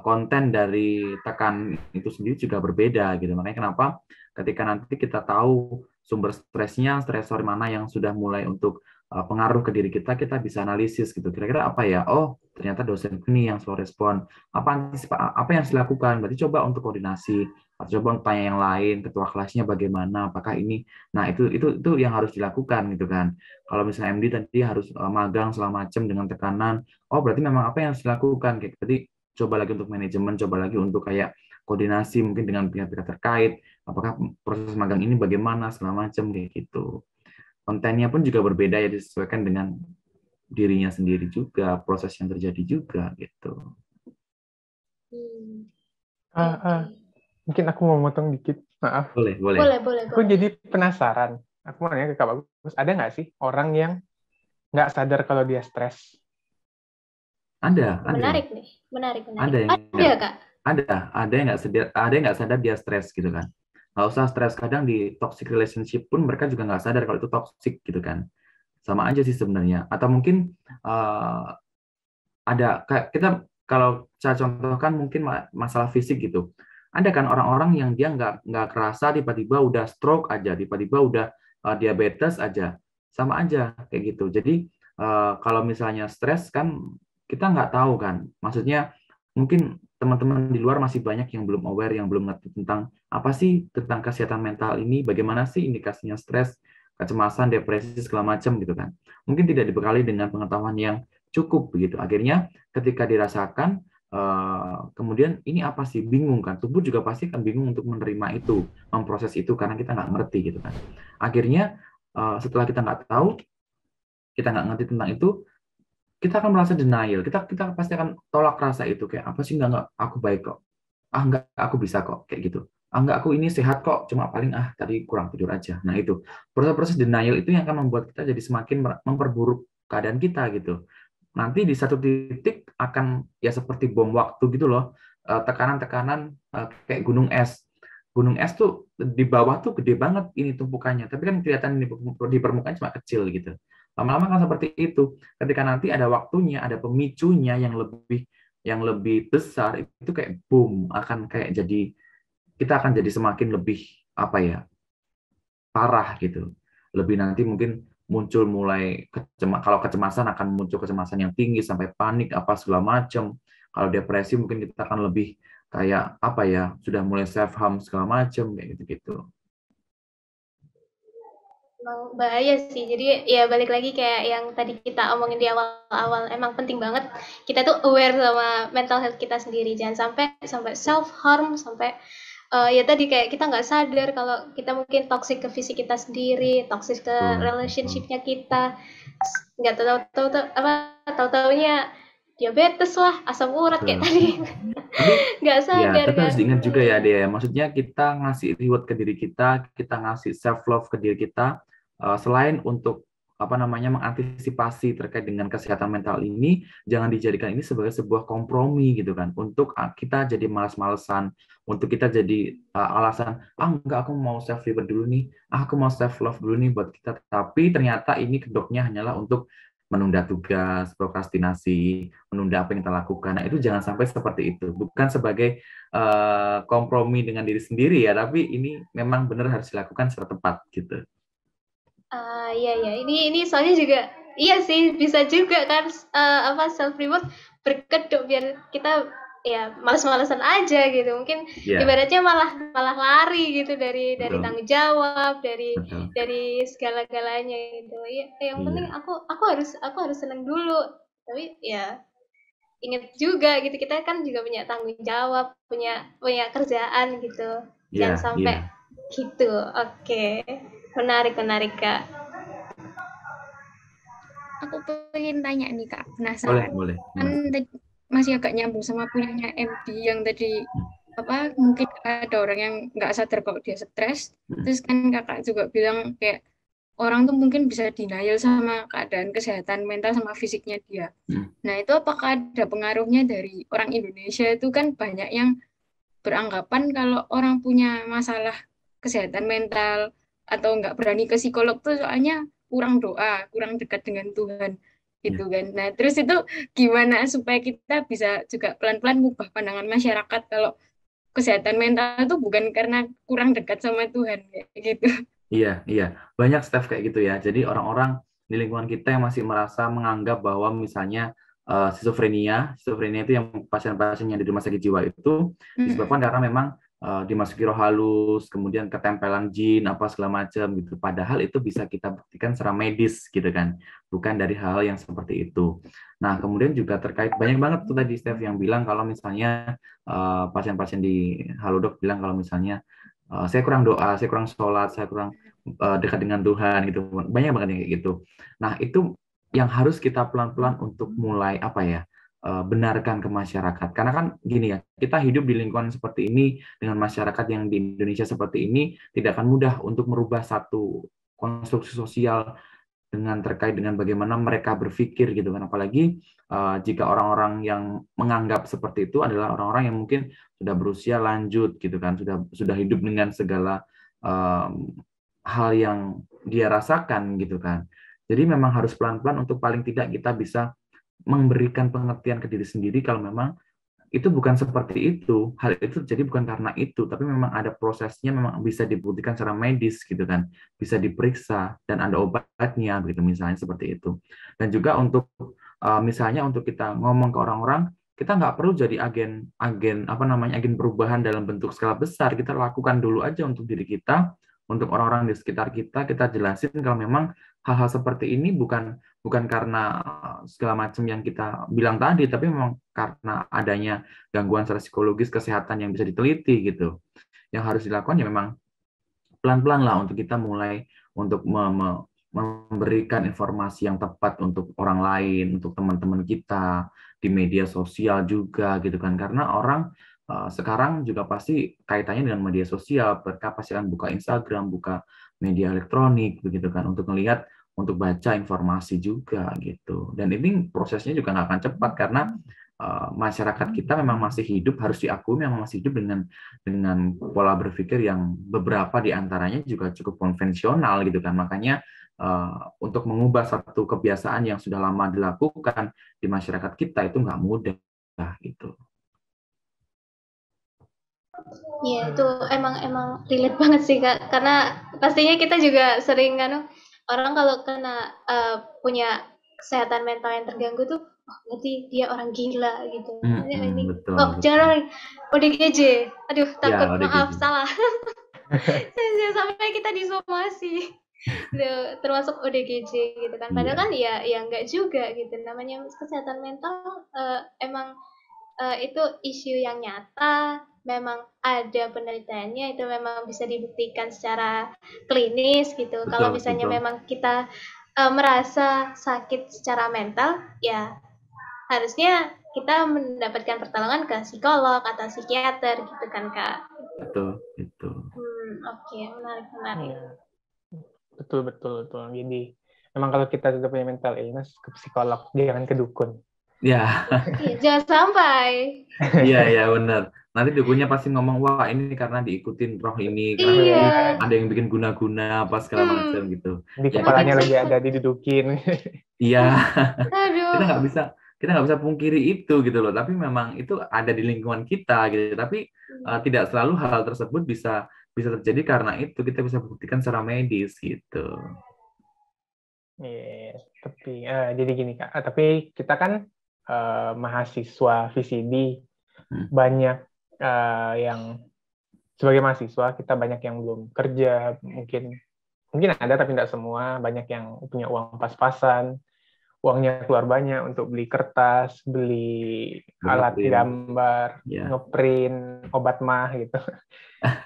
konten dari tekan itu sendiri juga berbeda gitu. Makanya kenapa ketika nanti kita tahu sumber stresnya, stresor mana yang sudah mulai untuk pengaruh ke diri kita, kita bisa analisis gitu. Kira-kira apa ya? Oh, ternyata dosen ini yang slow respon. Apa yang harus dilakukan? Berarti coba untuk koordinasi, atau coba untuk tanya yang lain, ketua kelasnya bagaimana, apakah ini. Nah, itu yang harus dilakukan gitu kan. Kalau misalnya MD tadi harus magang segala macam dengan tekanan, oh berarti memang apa yang harus dilakukan kayak berarti coba lagi untuk manajemen, coba lagi untuk kayak koordinasi mungkin dengan pihak-pihak terkait, apakah proses magang ini bagaimana segala macam kayak gitu. Kontennya pun juga berbeda ya, disesuaikan dengan dirinya sendiri juga, proses yang terjadi juga gitu. Mungkin aku mau motong dikit, maaf. Boleh. Aku jadi penasaran. Aku mau nanya ke Kak Bagus, ada nggak sih orang yang nggak sadar kalau dia stres? Ada. Menarik. Ada yang Kak? Ada yang nggak sadar dia stres gitu kan. Nggak usah stres, kadang di toxic relationship pun mereka juga nggak sadar kalau itu toxic gitu kan. Sama aja sih sebenarnya. Atau mungkin ada kayak kita kalau saya contohkan mungkin masalah fisik gitu. Ada kan orang-orang yang dia nggak kerasa tiba-tiba udah stroke aja, tiba-tiba udah diabetes aja, sama aja kayak gitu. Jadi kalau misalnya stres kan kita nggak tahu kan, maksudnya mungkin teman-teman di luar masih banyak yang belum aware, yang belum ngerti tentang apa sih tentang kesehatan mental ini, bagaimana sih indikasinya stres, kecemasan, depresi segala macam gitu kan. Mungkin tidak dibekali dengan pengetahuan yang cukup begitu. Akhirnya ketika dirasakan kemudian ini apa sih, bingung kan, tubuh juga pasti kan bingung untuk menerima itu, memproses itu karena kita nggak ngerti gitu kan. Akhirnya setelah kita nggak tahu, kita nggak ngerti tentang itu, kita akan merasa denial, kita pasti akan tolak rasa itu, kayak apa sih, nggak aku baik kok, nggak aku bisa kok kayak gitu, nggak aku ini sehat kok, cuma paling tadi kurang tidur aja. Nah itu proses-proses denial itu yang akan membuat kita jadi semakin memperburuk keadaan kita gitu. Nanti di satu titik akan ya seperti bom waktu gitu loh, tekanan-tekanan kayak gunung es. Gunung es tuh di bawah tuh gede banget ini tumpukannya, tapi kan kelihatan di permukaan cuma kecil gitu. Lama-lama kan seperti itu. Ketika nanti ada waktunya, ada pemicunya yang lebih besar, itu kayak boom, akan kayak jadi, kita akan jadi semakin lebih apa ya, parah gitu. Lebih nanti mungkin muncul mulai kalau kecemasan akan muncul kecemasan yang tinggi sampai panik apa segala macam. Kalau depresi mungkin kita akan lebih kayak apa ya, sudah mulai self harm segala macam kayak gitu-gitu. Emang bahaya sih. Jadi ya balik lagi kayak yang tadi kita omongin di awal-awal, emang penting banget kita tuh aware sama mental health kita sendiri. Jangan sampai self harm, sampai ya tadi kayak kita nggak sadar kalau kita mungkin toxic ke fisik kita sendiri, toxic ke relationship-nya kita. Nggak tahu-taunya diabetes lah, asam urat kayak tadi. Nggak sadar tapi harus diingat juga ya Dea, maksudnya kita ngasih reward ke diri kita ngasih self love ke diri kita, selain untuk mengantisipasi terkait dengan kesehatan mental ini, jangan dijadikan ini sebagai sebuah kompromi gitu kan, untuk kita jadi malas-malesan, untuk kita jadi alasan, enggak, aku mau self reward dulu nih, aku mau self love dulu nih buat kita, tapi ternyata ini kedoknya hanyalah untuk menunda tugas, prokrastinasi, menunda apa yang kita lakukan. Nah, itu jangan sampai seperti itu. Bukan sebagai kompromi dengan diri sendiri ya, tapi ini memang benar harus dilakukan secara tepat gitu. Iya. Ini soalnya juga iya sih, bisa juga kan self reward berkedok biar kita ya malas-malasan aja gitu. Mungkin ibaratnya malah lari gitu dari tanggung jawab, dari segala-galanya gitu. Iya, yang penting aku harus senang dulu. Tapi ya ingat juga gitu, kita kan juga punya tanggung jawab, punya kerjaan gitu. Jangan sampai gitu. Oke. Menarik Kak. Aku pengen tanya nih Kak, penasaran. Boleh. Kan masih agak nyambung sama punyanya MD yang tadi mungkin ada orang yang nggak sadar kalau dia stres. Terus kan Kakak juga bilang kayak orang tuh mungkin bisa denial sama keadaan kesehatan mental sama fisiknya dia. Nah itu apakah ada pengaruhnya dari orang Indonesia? Itu kan banyak yang beranggapan kalau orang punya masalah kesehatan mental atau nggak berani ke psikolog tuh soalnya kurang doa, kurang dekat dengan Tuhan gitu kan. Nah, terus itu gimana supaya kita bisa juga pelan-pelan mengubah pandangan masyarakat kalau kesehatan mental itu bukan karena kurang dekat sama Tuhan kayak gitu. Iya, iya. Banyak Steph kayak gitu ya. Jadi orang-orang di lingkungan kita yang masih merasa menganggap bahwa misalnya skizofrenia itu yang pasien-pasien yang di rumah sakit jiwa itu disebabkan karena memang dimasuki roh halus, kemudian ketempelan jin, apa segala macam gitu. Padahal itu bisa kita buktikan secara medis gitu kan. Bukan dari hal yang seperti itu. Nah, kemudian juga terkait banyak banget tuh tadi Steph yang bilang kalau misalnya pasien-pasien di Halodoc bilang kalau misalnya saya kurang doa, saya kurang sholat, saya kurang dekat dengan Tuhan gitu. Banyak banget yang kayak gitu. Nah, itu yang harus kita pelan-pelan untuk mulai apa ya? Benarkan ke masyarakat. Karena kan gini ya, kita hidup di lingkungan seperti ini dengan masyarakat yang di Indonesia seperti ini tidak akan mudah untuk merubah satu konstruksi sosial dengan terkait dengan bagaimana mereka berpikir gitu kan, apalagi jika orang-orang yang menganggap seperti itu adalah orang-orang yang mungkin sudah berusia lanjut gitu kan, sudah hidup dengan segala hal yang dia rasakan gitu kan. Jadi memang harus pelan-pelan untuk paling tidak kita bisa memberikan pengertian ke diri sendiri kalau memang itu bukan seperti itu, hal itu jadi bukan karena itu, tapi memang ada prosesnya, memang bisa dibuktikan secara medis gitu kan, bisa diperiksa dan ada obatnya begitu misalnya seperti itu. Dan juga untuk misalnya untuk kita ngomong ke orang-orang, kita nggak perlu jadi agen perubahan dalam bentuk skala besar, kita lakukan dulu aja untuk diri kita, untuk orang-orang di sekitar kita jelasin kalau memang hal-hal seperti ini bukan karena segala macam yang kita bilang tadi, tapi memang karena adanya gangguan secara psikologis kesehatan yang bisa diteliti gitu. Yang harus dilakukan ya memang pelan-pelan lah untuk kita mulai untuk memberikan informasi yang tepat untuk orang lain, untuk teman-teman kita di media sosial juga gitu kan. Karena orang sekarang juga pasti kaitannya dengan media sosial, mereka pasti akan buka Instagram, buka media elektronik begitu kan untuk melihat, untuk baca informasi juga gitu. Dan ini prosesnya juga nggak akan cepat karena masyarakat kita memang masih hidup, harus diakui memang masih hidup dengan pola berpikir yang beberapa diantaranya juga cukup konvensional gitu kan. Makanya untuk mengubah satu kebiasaan yang sudah lama dilakukan di masyarakat kita itu nggak mudah gitu. Iya, itu emang relate banget sih Kak, karena pastinya kita juga sering kan orang kalau kena punya kesehatan mental yang terganggu tuh, oh berarti dia orang gila gitu. Ini, betul, oh betul. jangan orang ODGJ, aduh takut Ya, maaf ODGJ. salah. Sampai kita disomasi. Termasuk ODGJ gitu kan. Padahal kan ya enggak juga gitu. Namanya kesehatan mental emang itu isu yang nyata, memang ada penelitiannya, itu memang bisa dibuktikan secara klinis gitu. Betul, Kalau misalnya betul. memang kita merasa sakit secara mental, ya harusnya kita mendapatkan pertolongan ke psikolog atau psikiater gitu kan Kak. Betul, itu. Oke, menarik. Ya. Betul. Jadi memang kalau kita sudah punya mental illness, ke psikolog, jangan ke dukun. Ya. Jangan sampai. Iya benar. Nanti dukunnya pasti ngomong, wah ini karena diikutin roh ini, karena ada yang bikin guna-guna apa segala macam gitu. Di kepalanya lagi ada didudukin. Iya. Aduh. Kita nggak bisa pungkiri itu gitu loh. Tapi memang itu ada di lingkungan kita gitu. Tapi tidak selalu hal tersebut bisa terjadi karena itu kita bisa buktikan secara medis gitu. Iya, tapi jadi gini Kak. Tapi kita kan mahasiswa VCD, banyak yang sebagai mahasiswa kita banyak yang belum kerja, mungkin ada tapi tidak semua, banyak yang punya uang pas-pasan, uangnya keluar banyak untuk beli kertas, beli alat gambar, ngeprint, obat mah gitu.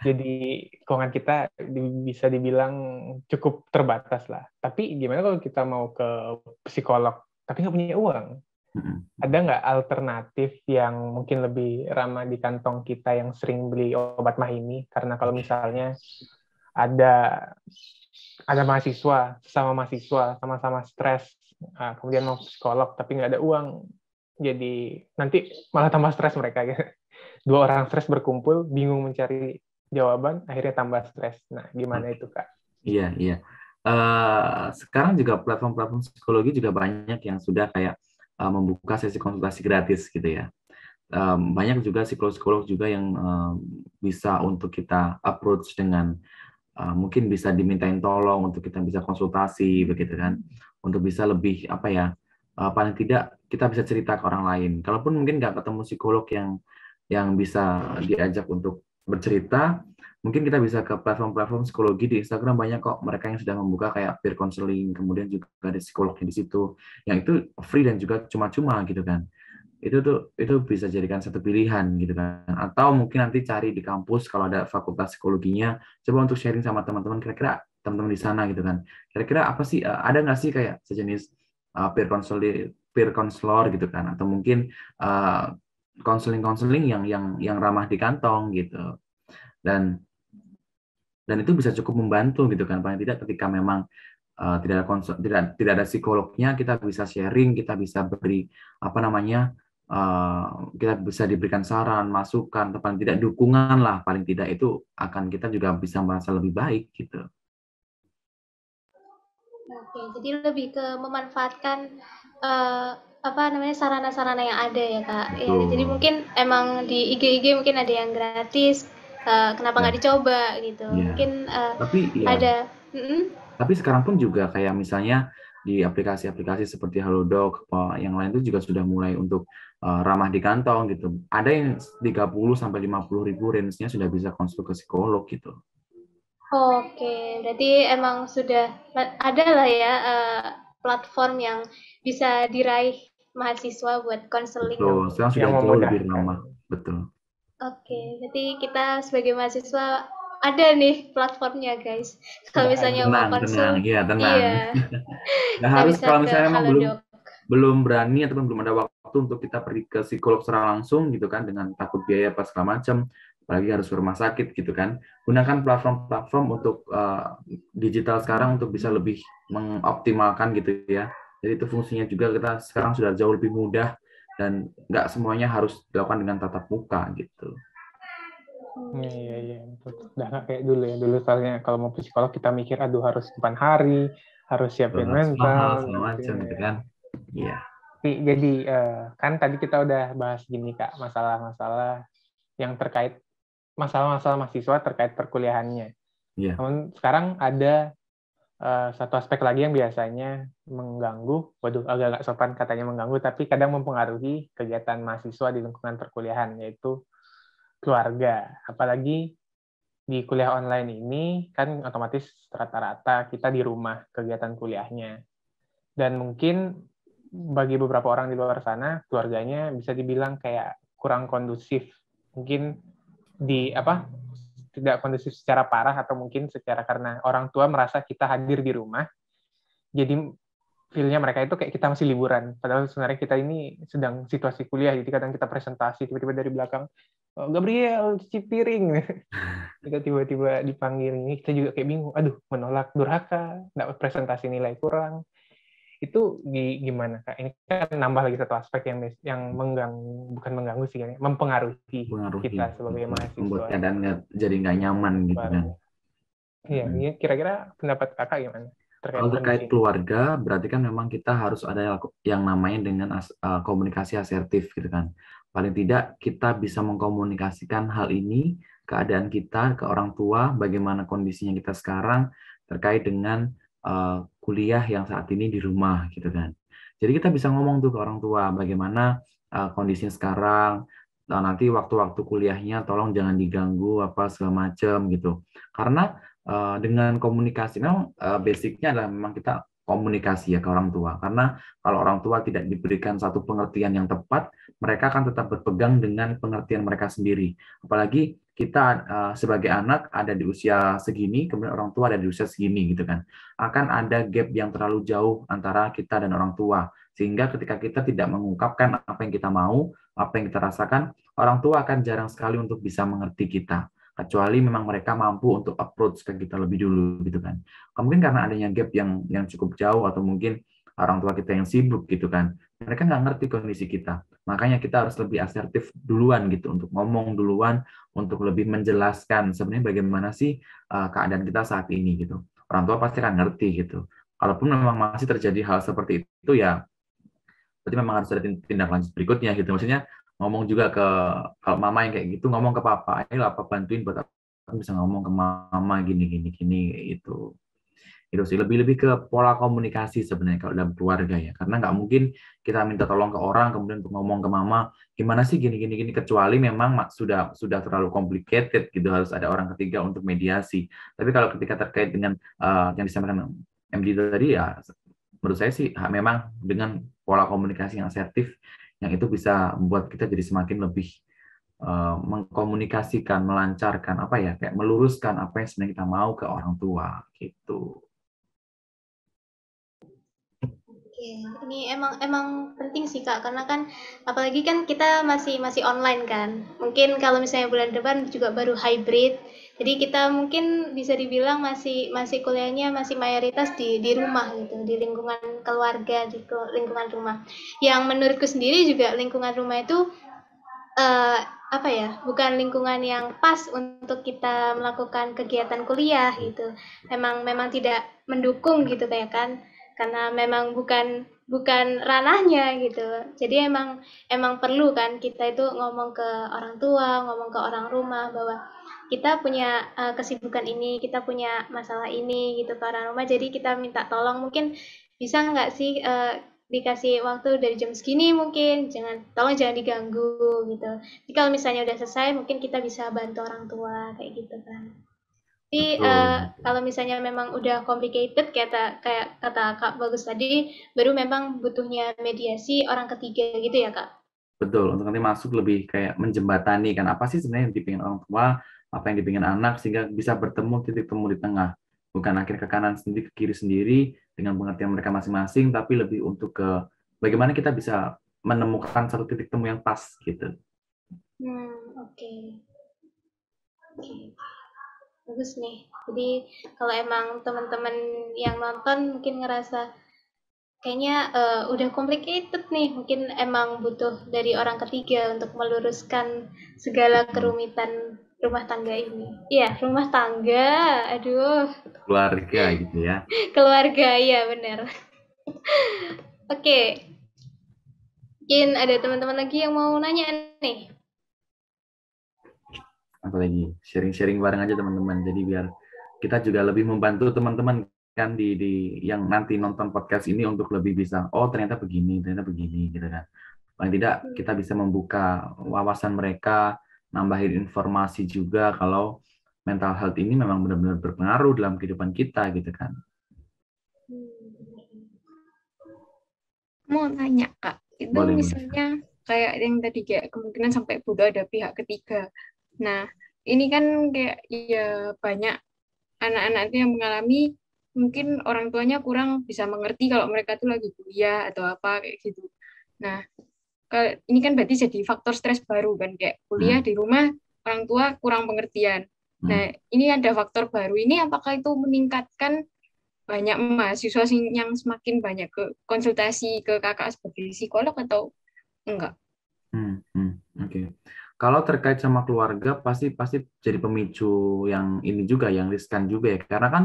Jadi keuangan kita bisa dibilang cukup terbatas lah. Tapi gimana kalau kita mau ke psikolog tapi nggak punya uang? Ada nggak alternatif yang mungkin lebih ramah di kantong kita yang sering beli obat mah ini? Karena kalau misalnya ada mahasiswa, sama-sama stres, kemudian mau psikolog tapi nggak ada uang, jadi nanti malah tambah stres mereka. Gitu. 2 orang stres berkumpul, bingung mencari jawaban, akhirnya tambah stres. Nah, gimana itu Kak? Iya. sekarang juga platform-platform psikologi juga banyak yang sudah kayak membuka sesi konsultasi gratis gitu ya. Banyak juga psikolog-psikolog juga yang bisa untuk kita approach dengan mungkin bisa dimintain tolong untuk kita bisa konsultasi begitu kan, untuk bisa lebih apa ya, paling tidak kita bisa cerita ke orang lain. Kalaupun mungkin nggak ketemu psikolog yang bisa diajak untuk bercerita, mungkin kita bisa ke platform-platform psikologi di Instagram. Banyak kok mereka yang sudah membuka kayak peer counseling, kemudian juga ada psikolognya di situ, yang itu free dan juga cuma-cuma gitu kan. Itu bisa jadikan satu pilihan gitu kan. Atau mungkin nanti cari di kampus kalau ada fakultas psikologinya, coba untuk sharing sama teman-teman, kira-kira teman-teman di sana gitu kan. Kira-kira apa sih, ada nggak sih kayak sejenis peer counselor gitu kan, atau mungkin konseling-konseling yang ramah di kantong gitu. Dan itu bisa cukup membantu gitu kan, paling tidak ketika memang tidak ada psikolognya, kita bisa sharing, kita bisa beri apa namanya, kita bisa diberikan saran, masukan, atau paling tidak dukungan lah, paling tidak itu akan kita juga bisa merasa lebih baik gitu. Oke, jadi lebih ke memanfaatkan apa namanya sarana-sarana yang ada ya Kak. Ya, jadi mungkin emang di IG mungkin ada yang gratis. Kenapa nggak dicoba gitu? Ya. Mungkin Tapi ya. ada. Tapi sekarang pun juga kayak misalnya di aplikasi-aplikasi seperti Halodoc, yang lain itu juga sudah mulai untuk ramah di kantong gitu. Ada yang 30 sampai 50 ribu range-nya sudah bisa konsul ke psikolog gitu. Oke, berarti emang sudah ada lah ya platform yang bisa diraih mahasiswa buat konseling. Betul, sekarang sudah jauh lebih ramah. Betul. Oke, berarti kita sebagai mahasiswa ada nih platformnya guys. Kalau misalnya mau konsul, tenang. iya. Nah, harus kalau misalnya memang belum berani ataupun belum ada waktu untuk kita pergi ke psikolog secara langsung gitu kan, dengan takut biaya apa segala macam, apalagi harus ke rumah sakit gitu kan, gunakan platform-platform untuk digital sekarang untuk bisa lebih mengoptimalkan gitu ya. Jadi itu fungsinya juga kita sekarang sudah jauh lebih mudah dan nggak semuanya harus dilakukan dengan tatap muka gitu. Iya, udah nggak kayak dulu ya. Dulu soalnya kalau mau psikolog kita mikir, aduh harus depan hari, harus siapin mental, macam gitu kan. Iya. Jadi kan tadi kita udah bahas gini Kak, masalah-masalah yang terkait masalah-masalah mahasiswa terkait perkuliahannya. Iya. Namun sekarang ada satu aspek lagi yang biasanya mengganggu, agak sopan katanya mengganggu, tapi kadang mempengaruhi kegiatan mahasiswa di lingkungan perkuliahan, yaitu keluarga. Apalagi di kuliah online ini, kan otomatis rata-rata kita di rumah kegiatan kuliahnya. Dan mungkin bagi beberapa orang di luar sana, keluarganya bisa dibilang kayak kurang kondusif. Mungkin tidak kondusif secara parah, atau mungkin secara karena orang tua merasa kita hadir di rumah, jadi feel-nya mereka itu kayak kita masih liburan, padahal sebenarnya kita ini sedang situasi kuliah. Jadi kadang kita presentasi, tiba-tiba dari belakang, Gabriel cuci piring, kita tiba-tiba dipanggil, ini kita juga kayak bingung, aduh menolak durhaka, dapat presentasi nilai kurang. Itu gimana Kak? Ini kan nambah lagi satu aspek yang bukan mengganggu sih, mempengaruhi kita sebagai mahasiswa. Membuat keadaan jadi nggak nyaman gitu kan. Iya, kira-kira pendapat Kakak gimana? Kalau terkait keluarga, berarti kan memang kita harus ada yang namanya dengan komunikasi asertif gitu kan. Paling tidak kita bisa mengkomunikasikan hal ini, keadaan kita ke orang tua, bagaimana kondisinya kita sekarang terkait dengan kuliah yang saat ini di rumah gitu kan. Jadi kita bisa ngomong tuh ke orang tua bagaimana kondisinya sekarang, nanti waktu-waktu kuliahnya tolong jangan diganggu apa segala macam gitu. Karena dengan komunikasi memang basicnya adalah memang kita komunikasi ya ke orang tua. Karena kalau orang tua tidak diberikan satu pengertian yang tepat, mereka akan tetap berpegang dengan pengertian mereka sendiri. Apalagi kita sebagai anak ada di usia segini, kemudian orang tua ada di usia segini gitu kan. Akan ada gap yang terlalu jauh antara kita dan orang tua. Sehingga ketika kita tidak mengungkapkan apa yang kita mau, apa yang kita rasakan, orang tua akan jarang sekali untuk bisa mengerti kita. Kecuali memang mereka mampu untuk approach ke kita lebih dulu gitu kan. Mungkin karena adanya gap yang cukup jauh, atau mungkin orang tua kita yang sibuk gitu kan, mereka nggak ngerti kondisi kita. Makanya kita harus lebih asertif duluan gitu, untuk ngomong duluan, untuk lebih menjelaskan sebenarnya bagaimana sih keadaan kita saat ini gitu. orang tua pasti akan ngerti gitu. Kalaupun memang masih terjadi hal seperti itu ya berarti memang harus ada tindak lanjut berikutnya gitu. Maksudnya ngomong juga ke, kalau mama yang kayak gitu ngomong ke papa, ayo apa bantuin buat aku bisa ngomong ke mama gini gini gini itu. Itu sih lebih ke pola komunikasi sebenarnya kalau dalam keluarga ya. Karena nggak mungkin kita minta tolong ke orang kemudian untuk ngomong ke mama gimana sih gini gini gini, kecuali memang sudah terlalu complicated gitu, harus ada orang ketiga untuk mediasi. Tapi kalau ketika terkait dengan yang disampaikan MD tadi ya, menurut saya sih memang dengan pola komunikasi yang asertif yang itu bisa membuat kita jadi semakin lebih mengkomunikasikan, melancarkan apa ya, kayak meluruskan apa yang sebenarnya kita mau ke orang tua gitu. Oke, ini emang penting sih Kak, karena kan apalagi kan kita masih online kan. Mungkin kalau misalnya bulan depan juga baru hybrid, jadi kita mungkin bisa dibilang masih kuliahnya masih mayoritas di rumah gitu, di lingkungan keluarga, di lingkungan rumah. Yang menurutku sendiri juga lingkungan rumah itu apa ya, bukan lingkungan yang pas untuk kita melakukan kegiatan kuliah gitu. Memang tidak mendukung gitu kayak kan, karena memang bukan ranahnya gitu. Jadi emang perlu kan kita itu ngomong ke orang tua, ngomong ke orang rumah bahwa kita punya kesibukan ini, kita punya masalah ini gitu ke orang rumah. Jadi kita minta tolong, mungkin bisa nggak sih dikasih waktu dari jam segini, mungkin tolong jangan diganggu gitu. Jadi kalau misalnya udah selesai mungkin kita bisa bantu orang tua kayak gitu kan. Tapi kalau misalnya memang udah complicated kayak kata Kak Bagus tadi, baru memang butuhnya mediasi orang ketiga gitu ya Kak. Betul, untuk nanti masuk lebih kayak menjembatani kan apa sih sebenarnya yang dipingin orang tua, apa yang dipingin anak, sehingga bisa bertemu titik temu di tengah. Bukan akhir ke kanan sendiri, ke kiri sendiri dengan pengertian mereka masing-masing, tapi lebih untuk ke bagaimana kita bisa menemukan satu titik temu yang pas gitu. Oke. Bagus nih. Jadi kalau emang teman-teman yang nonton mungkin ngerasa kayaknya udah complicated nih, mungkin emang butuh dari orang ketiga untuk meluruskan segala kerumitan rumah tangga ini. Iya, rumah tangga. Aduh. Keluarga gitu ya. Keluarga, iya benar. Oke. Mungkin ada teman-teman lagi yang mau nanya nih. Apa lagi? Sharing-sharing bareng aja teman-teman. Jadi biar kita juga lebih membantu teman-teman kan di yang nanti nonton podcast ini untuk lebih bisa, oh ternyata begini gitu kan. Paling tidak kita bisa membuka wawasan mereka, nambahin informasi juga kalau mental health ini memang benar-benar berpengaruh dalam kehidupan kita gitu kan. Mau nanya Kak, itu Boleh, misalnya kayak yang tadi kayak kemungkinan sampai butuh ada pihak ketiga. Nah, ini kan kayak ya banyak anak-anak itu yang mengalami mungkin orang tuanya kurang bisa mengerti kalau mereka tuh lagi kuliah atau apa kayak gitu. Nah, ini kan berarti jadi faktor stres baru kan, kayak kuliah di rumah orang tua kurang pengertian. Nah, ini ada faktor baru ini, apakah itu meningkatkan banyak mahasiswa yang semakin banyak ke konsultasi ke kakak sebagai psikolog atau enggak? Oke. Kalau terkait sama keluarga pasti jadi pemicu yang ini juga, yang riskan juga ya, karena kan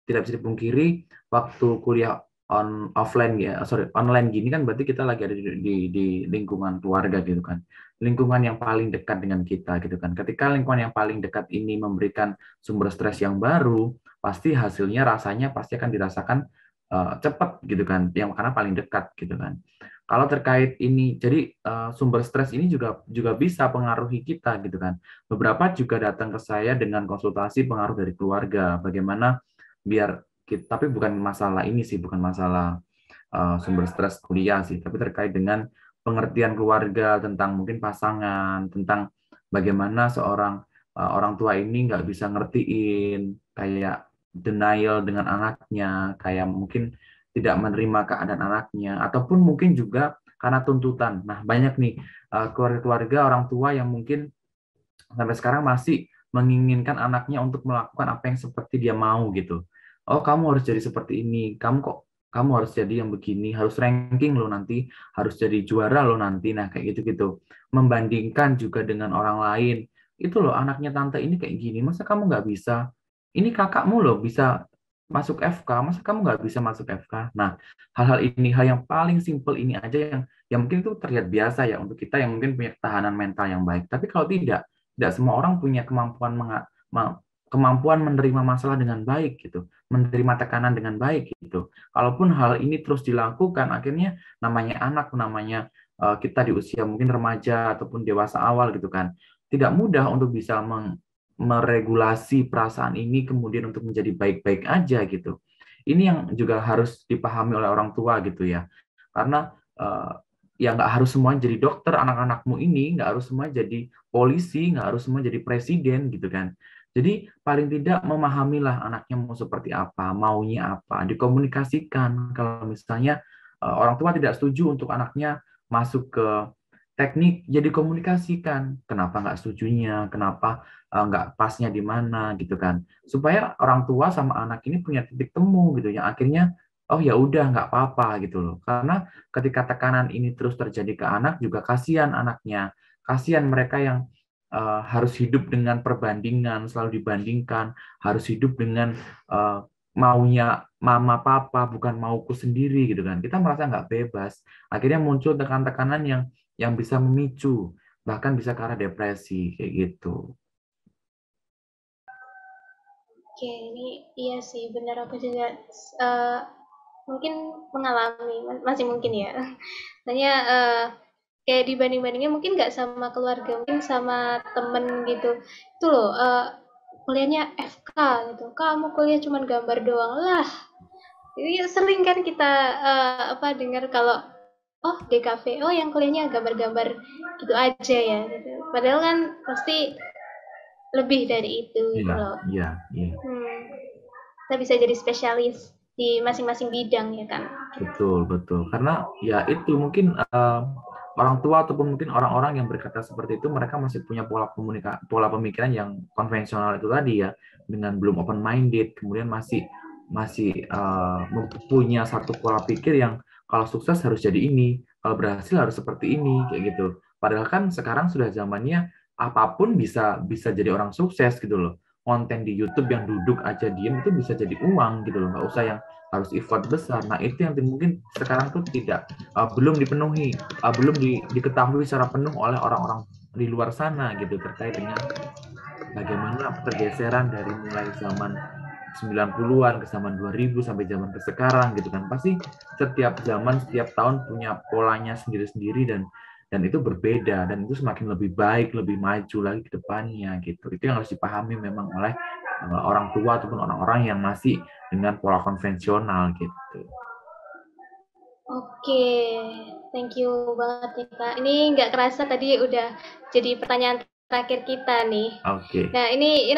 tidak bisa dipungkiri waktu kuliah online gini kan berarti kita lagi ada di lingkungan keluarga gitu kan, lingkungan yang paling dekat dengan kita gitu kan. Ketika lingkungan yang paling dekat ini memberikan sumber stres yang baru, pasti hasilnya rasanya pasti akan dirasakan cepat gitu kan, yang karena paling dekat gitu kan. Kalau terkait ini, jadi sumber stres ini juga bisa pengaruhi kita gitu kan. Beberapa juga datang ke saya dengan konsultasi pengaruh dari keluarga, bagaimana biar kita, tapi bukan masalah ini sih, bukan masalah sumber stres kuliah sih, tapi terkait dengan pengertian keluarga tentang mungkin pasangan, tentang bagaimana seorang orang tua ini nggak bisa ngertiin, kayak denial dengan anaknya, kayak mungkin tidak menerima keadaan anaknya, ataupun mungkin juga karena tuntutan. Nah, banyak nih keluarga-keluarga orang tua yang mungkin sampai sekarang masih menginginkan anaknya untuk melakukan apa yang seperti dia mau gitu. Oh, kamu harus jadi seperti ini. Kamu harus jadi yang begini, harus ranking lo nanti, harus jadi juara lo nanti. Nah, kayak gitu-gitu. Membandingkan juga dengan orang lain. Itu loh, anaknya tante ini kayak gini, masa kamu nggak bisa? Ini kakakmu loh bisa masuk FK, masa kamu nggak bisa masuk FK? Nah, hal-hal ini, hal yang paling simpel ini aja yang mungkin itu terlihat biasa ya untuk kita yang mungkin punya ketahanan mental yang baik. Tapi kalau tidak semua orang punya kemampuan menerima masalah dengan baik gitu, menerima tekanan dengan baik gitu. Kalaupun hal ini terus dilakukan, akhirnya namanya anak, namanya kita di usia mungkin remaja ataupun dewasa awal gitu kan, tidak mudah untuk bisa meregulasi perasaan ini kemudian untuk menjadi baik-baik aja gitu. Ini yang juga harus dipahami oleh orang tua gitu ya. Karena ya nggak harus semua jadi dokter anak-anakmu ini, nggak harus semua jadi polisi, nggak harus semua jadi presiden gitu kan. Jadi paling tidak memahamilah anaknya mau seperti apa, maunya apa, dikomunikasikan. Kalau misalnya orang tua tidak setuju untuk anaknya masuk ke teknik, jadi komunikasikan. Kenapa nggak setujunya, kenapa nggak pasnya di mana gitu kan. Supaya orang tua sama anak ini punya titik temu gitu ya. Akhirnya, oh ya udah nggak apa-apa gitu loh. Karena ketika tekanan ini terus terjadi ke anak, juga kasihan anaknya. Kasihan mereka yang harus hidup dengan perbandingan, selalu dibandingkan, harus hidup dengan maunya mama papa, bukan mauku sendiri gitu kan. Kita merasa nggak bebas. Akhirnya muncul tekanan-tekanan yang bisa memicu, bahkan bisa ke arah depresi kayak gitu. Oke, ini iya sih, benar aku juga mungkin mengalami, masih mungkin ya. Tanya kayak dibanding-bandingnya mungkin nggak sama keluarga, mungkin sama temen gitu. Itu loh, kuliahnya FK gitu. Kamu kuliah cuman gambar doang lah. Jadi sering kan kita dengar kalau oh DKV, oh yang kuliahnya gambar-gambar gitu aja ya. Gitu. Padahal kan pasti lebih dari itu gitu Iya, loh. iya, iya. Kita bisa jadi spesialis di masing-masing bidang ya kan. Betul, betul. Karena ya itu mungkin orang tua ataupun mungkin orang-orang yang berkata seperti itu, mereka masih punya pola pemikiran yang konvensional itu tadi ya, dengan belum open minded, kemudian masih punya satu pola pikir yang kalau sukses harus jadi ini, kalau berhasil harus seperti ini, kayak gitu. Padahal kan sekarang sudah zamannya apapun bisa jadi orang sukses gitu loh. Konten di YouTube yang duduk aja diem itu bisa jadi uang gitu loh, nggak usah yang harus effort besar. Nah, itu yang mungkin sekarang tuh belum dipenuhi, belum diketahui secara penuh oleh orang-orang di luar sana gitu, terkait dengan bagaimana pergeseran dari mulai zaman 90-an ke zaman 2000 sampai zaman ke sekarang gitu kan. Pasti setiap zaman, setiap tahun punya polanya sendiri-sendiri dan itu berbeda, dan itu semakin lebih baik, lebih maju lagi ke depannya gitu. Itu yang harus dipahami memang oleh orang tua ataupun orang-orang yang masih dengan pola konvensional gitu. Oke, thank you banget nih Kak. Ini nggak kerasa tadi udah jadi pertanyaan terakhir kita nih. Oke. Nah ini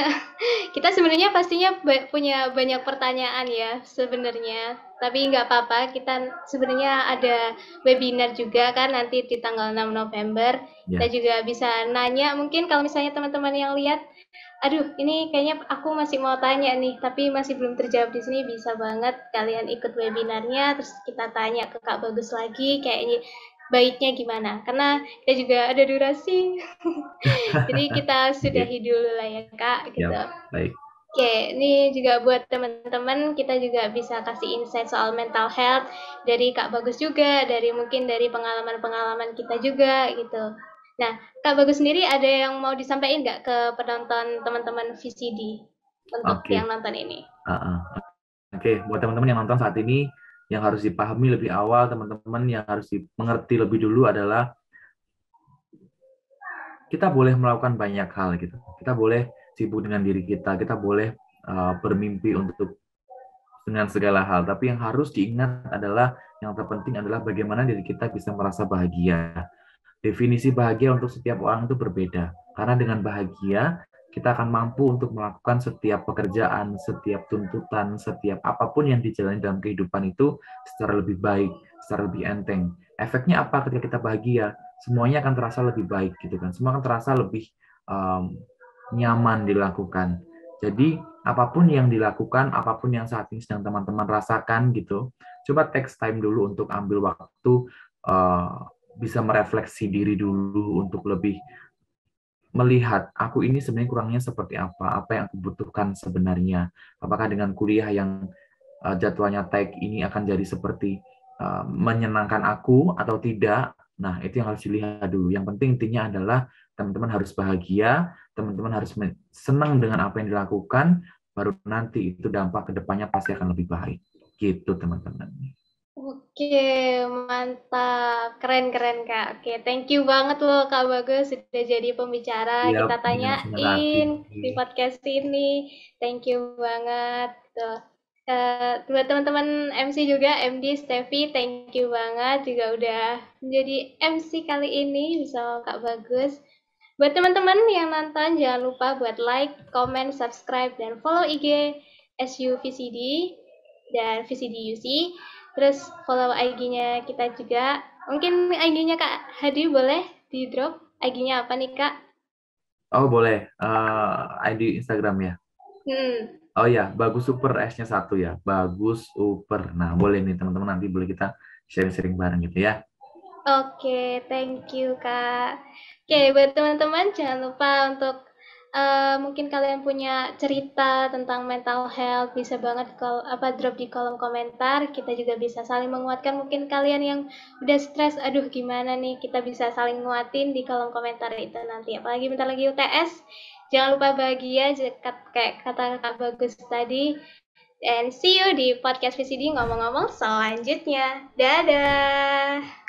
kita sebenarnya pastinya punya banyak pertanyaan ya sebenarnya. Tapi nggak apa-apa, kita sebenarnya ada webinar juga kan nanti di tanggal 6 November. Ya. Kita juga bisa nanya, mungkin kalau misalnya teman-teman yang lihat, aduh ini kayaknya aku masih mau tanya nih, tapi masih belum terjawab di sini, bisa banget kalian ikut webinarnya, terus kita tanya ke Kak Bagus lagi, kayaknya baiknya gimana, karena kita juga ada durasi. Jadi kita sudahi dulu lah ya Kak, gitu. Ya, baik. Oke, ini juga buat teman-teman, kita juga bisa kasih insight soal mental health dari Kak Bagus juga, mungkin dari pengalaman-pengalaman kita juga gitu. Nah, Kak Bagus sendiri ada yang mau disampaikan nggak ke penonton teman-teman VCD untuk yang nonton ini? Oke, buat teman-teman yang nonton saat ini, yang harus dipahami lebih awal, teman-teman yang harus dimengerti lebih dulu adalah kita boleh melakukan banyak hal gitu. Kita boleh sibuk dengan diri kita boleh bermimpi dengan segala hal. Tapi yang harus diingat adalah, yang terpenting adalah bagaimana diri kita bisa merasa bahagia. Definisi bahagia untuk setiap orang itu berbeda. Karena dengan bahagia, kita akan mampu untuk melakukan setiap pekerjaan, setiap tuntutan, setiap apapun yang dijalani dalam kehidupan itu secara lebih baik, secara lebih enteng. Efeknya apa ketika kita bahagia? Semuanya akan terasa lebih baik gitu kan. Semua akan terasa lebih nyaman dilakukan. Jadi apapun yang dilakukan, apapun yang saat ini sedang teman-teman rasakan gitu, coba take time dulu untuk ambil waktu bisa merefleksi diri dulu untuk lebih melihat aku ini sebenarnya kurangnya seperti apa yang aku butuhkan sebenarnya. Apakah dengan kuliah yang jadwalnya tag ini akan jadi seperti menyenangkan aku atau tidak. Nah, itu yang harus dilihat dulu. Yang penting intinya adalah teman-teman harus bahagia, teman-teman harus senang dengan apa yang dilakukan, baru nanti itu dampak ke depannya pasti akan lebih baik. Gitu, teman-teman. Oke, mantap. Keren-keren, Kak. Oke, thank you banget loh, Kak Bagus, sudah jadi pembicara. Siap, Kita dengan senang hati. tanyain di podcast ini. Thank you banget. Tuh. Buat teman-teman MC juga, MD, Steffi, thank you banget juga udah menjadi MC kali ini bersama Kak Bagus. Buat teman-teman yang nonton, jangan lupa buat like, comment, subscribe, dan follow IG SUVCD dan VCD UC. Terus follow IG-nya kita juga. Mungkin IG-nya Kak Hadi boleh di drop? IG-nya apa nih Kak? Oh, boleh. ID Instagram ya. Oh ya, Bagus Super, S-nya 1 ya. Bagus Super. Nah, boleh nih teman-teman, nanti boleh kita sharing-sharing bareng gitu ya. Oke, thank you Kak. Oke, buat teman-teman jangan lupa untuk mungkin kalian punya cerita tentang mental health, bisa banget drop di kolom komentar. Kita juga bisa saling menguatkan. Mungkin kalian yang udah stres, aduh gimana nih, kita bisa saling nguatin di kolom komentar itu nanti. Apalagi bentar lagi UTS. Jangan lupa bahagia, kayak kata Kak Bagus tadi. And see you di podcast VCD ngomong-ngomong selanjutnya. Dadah!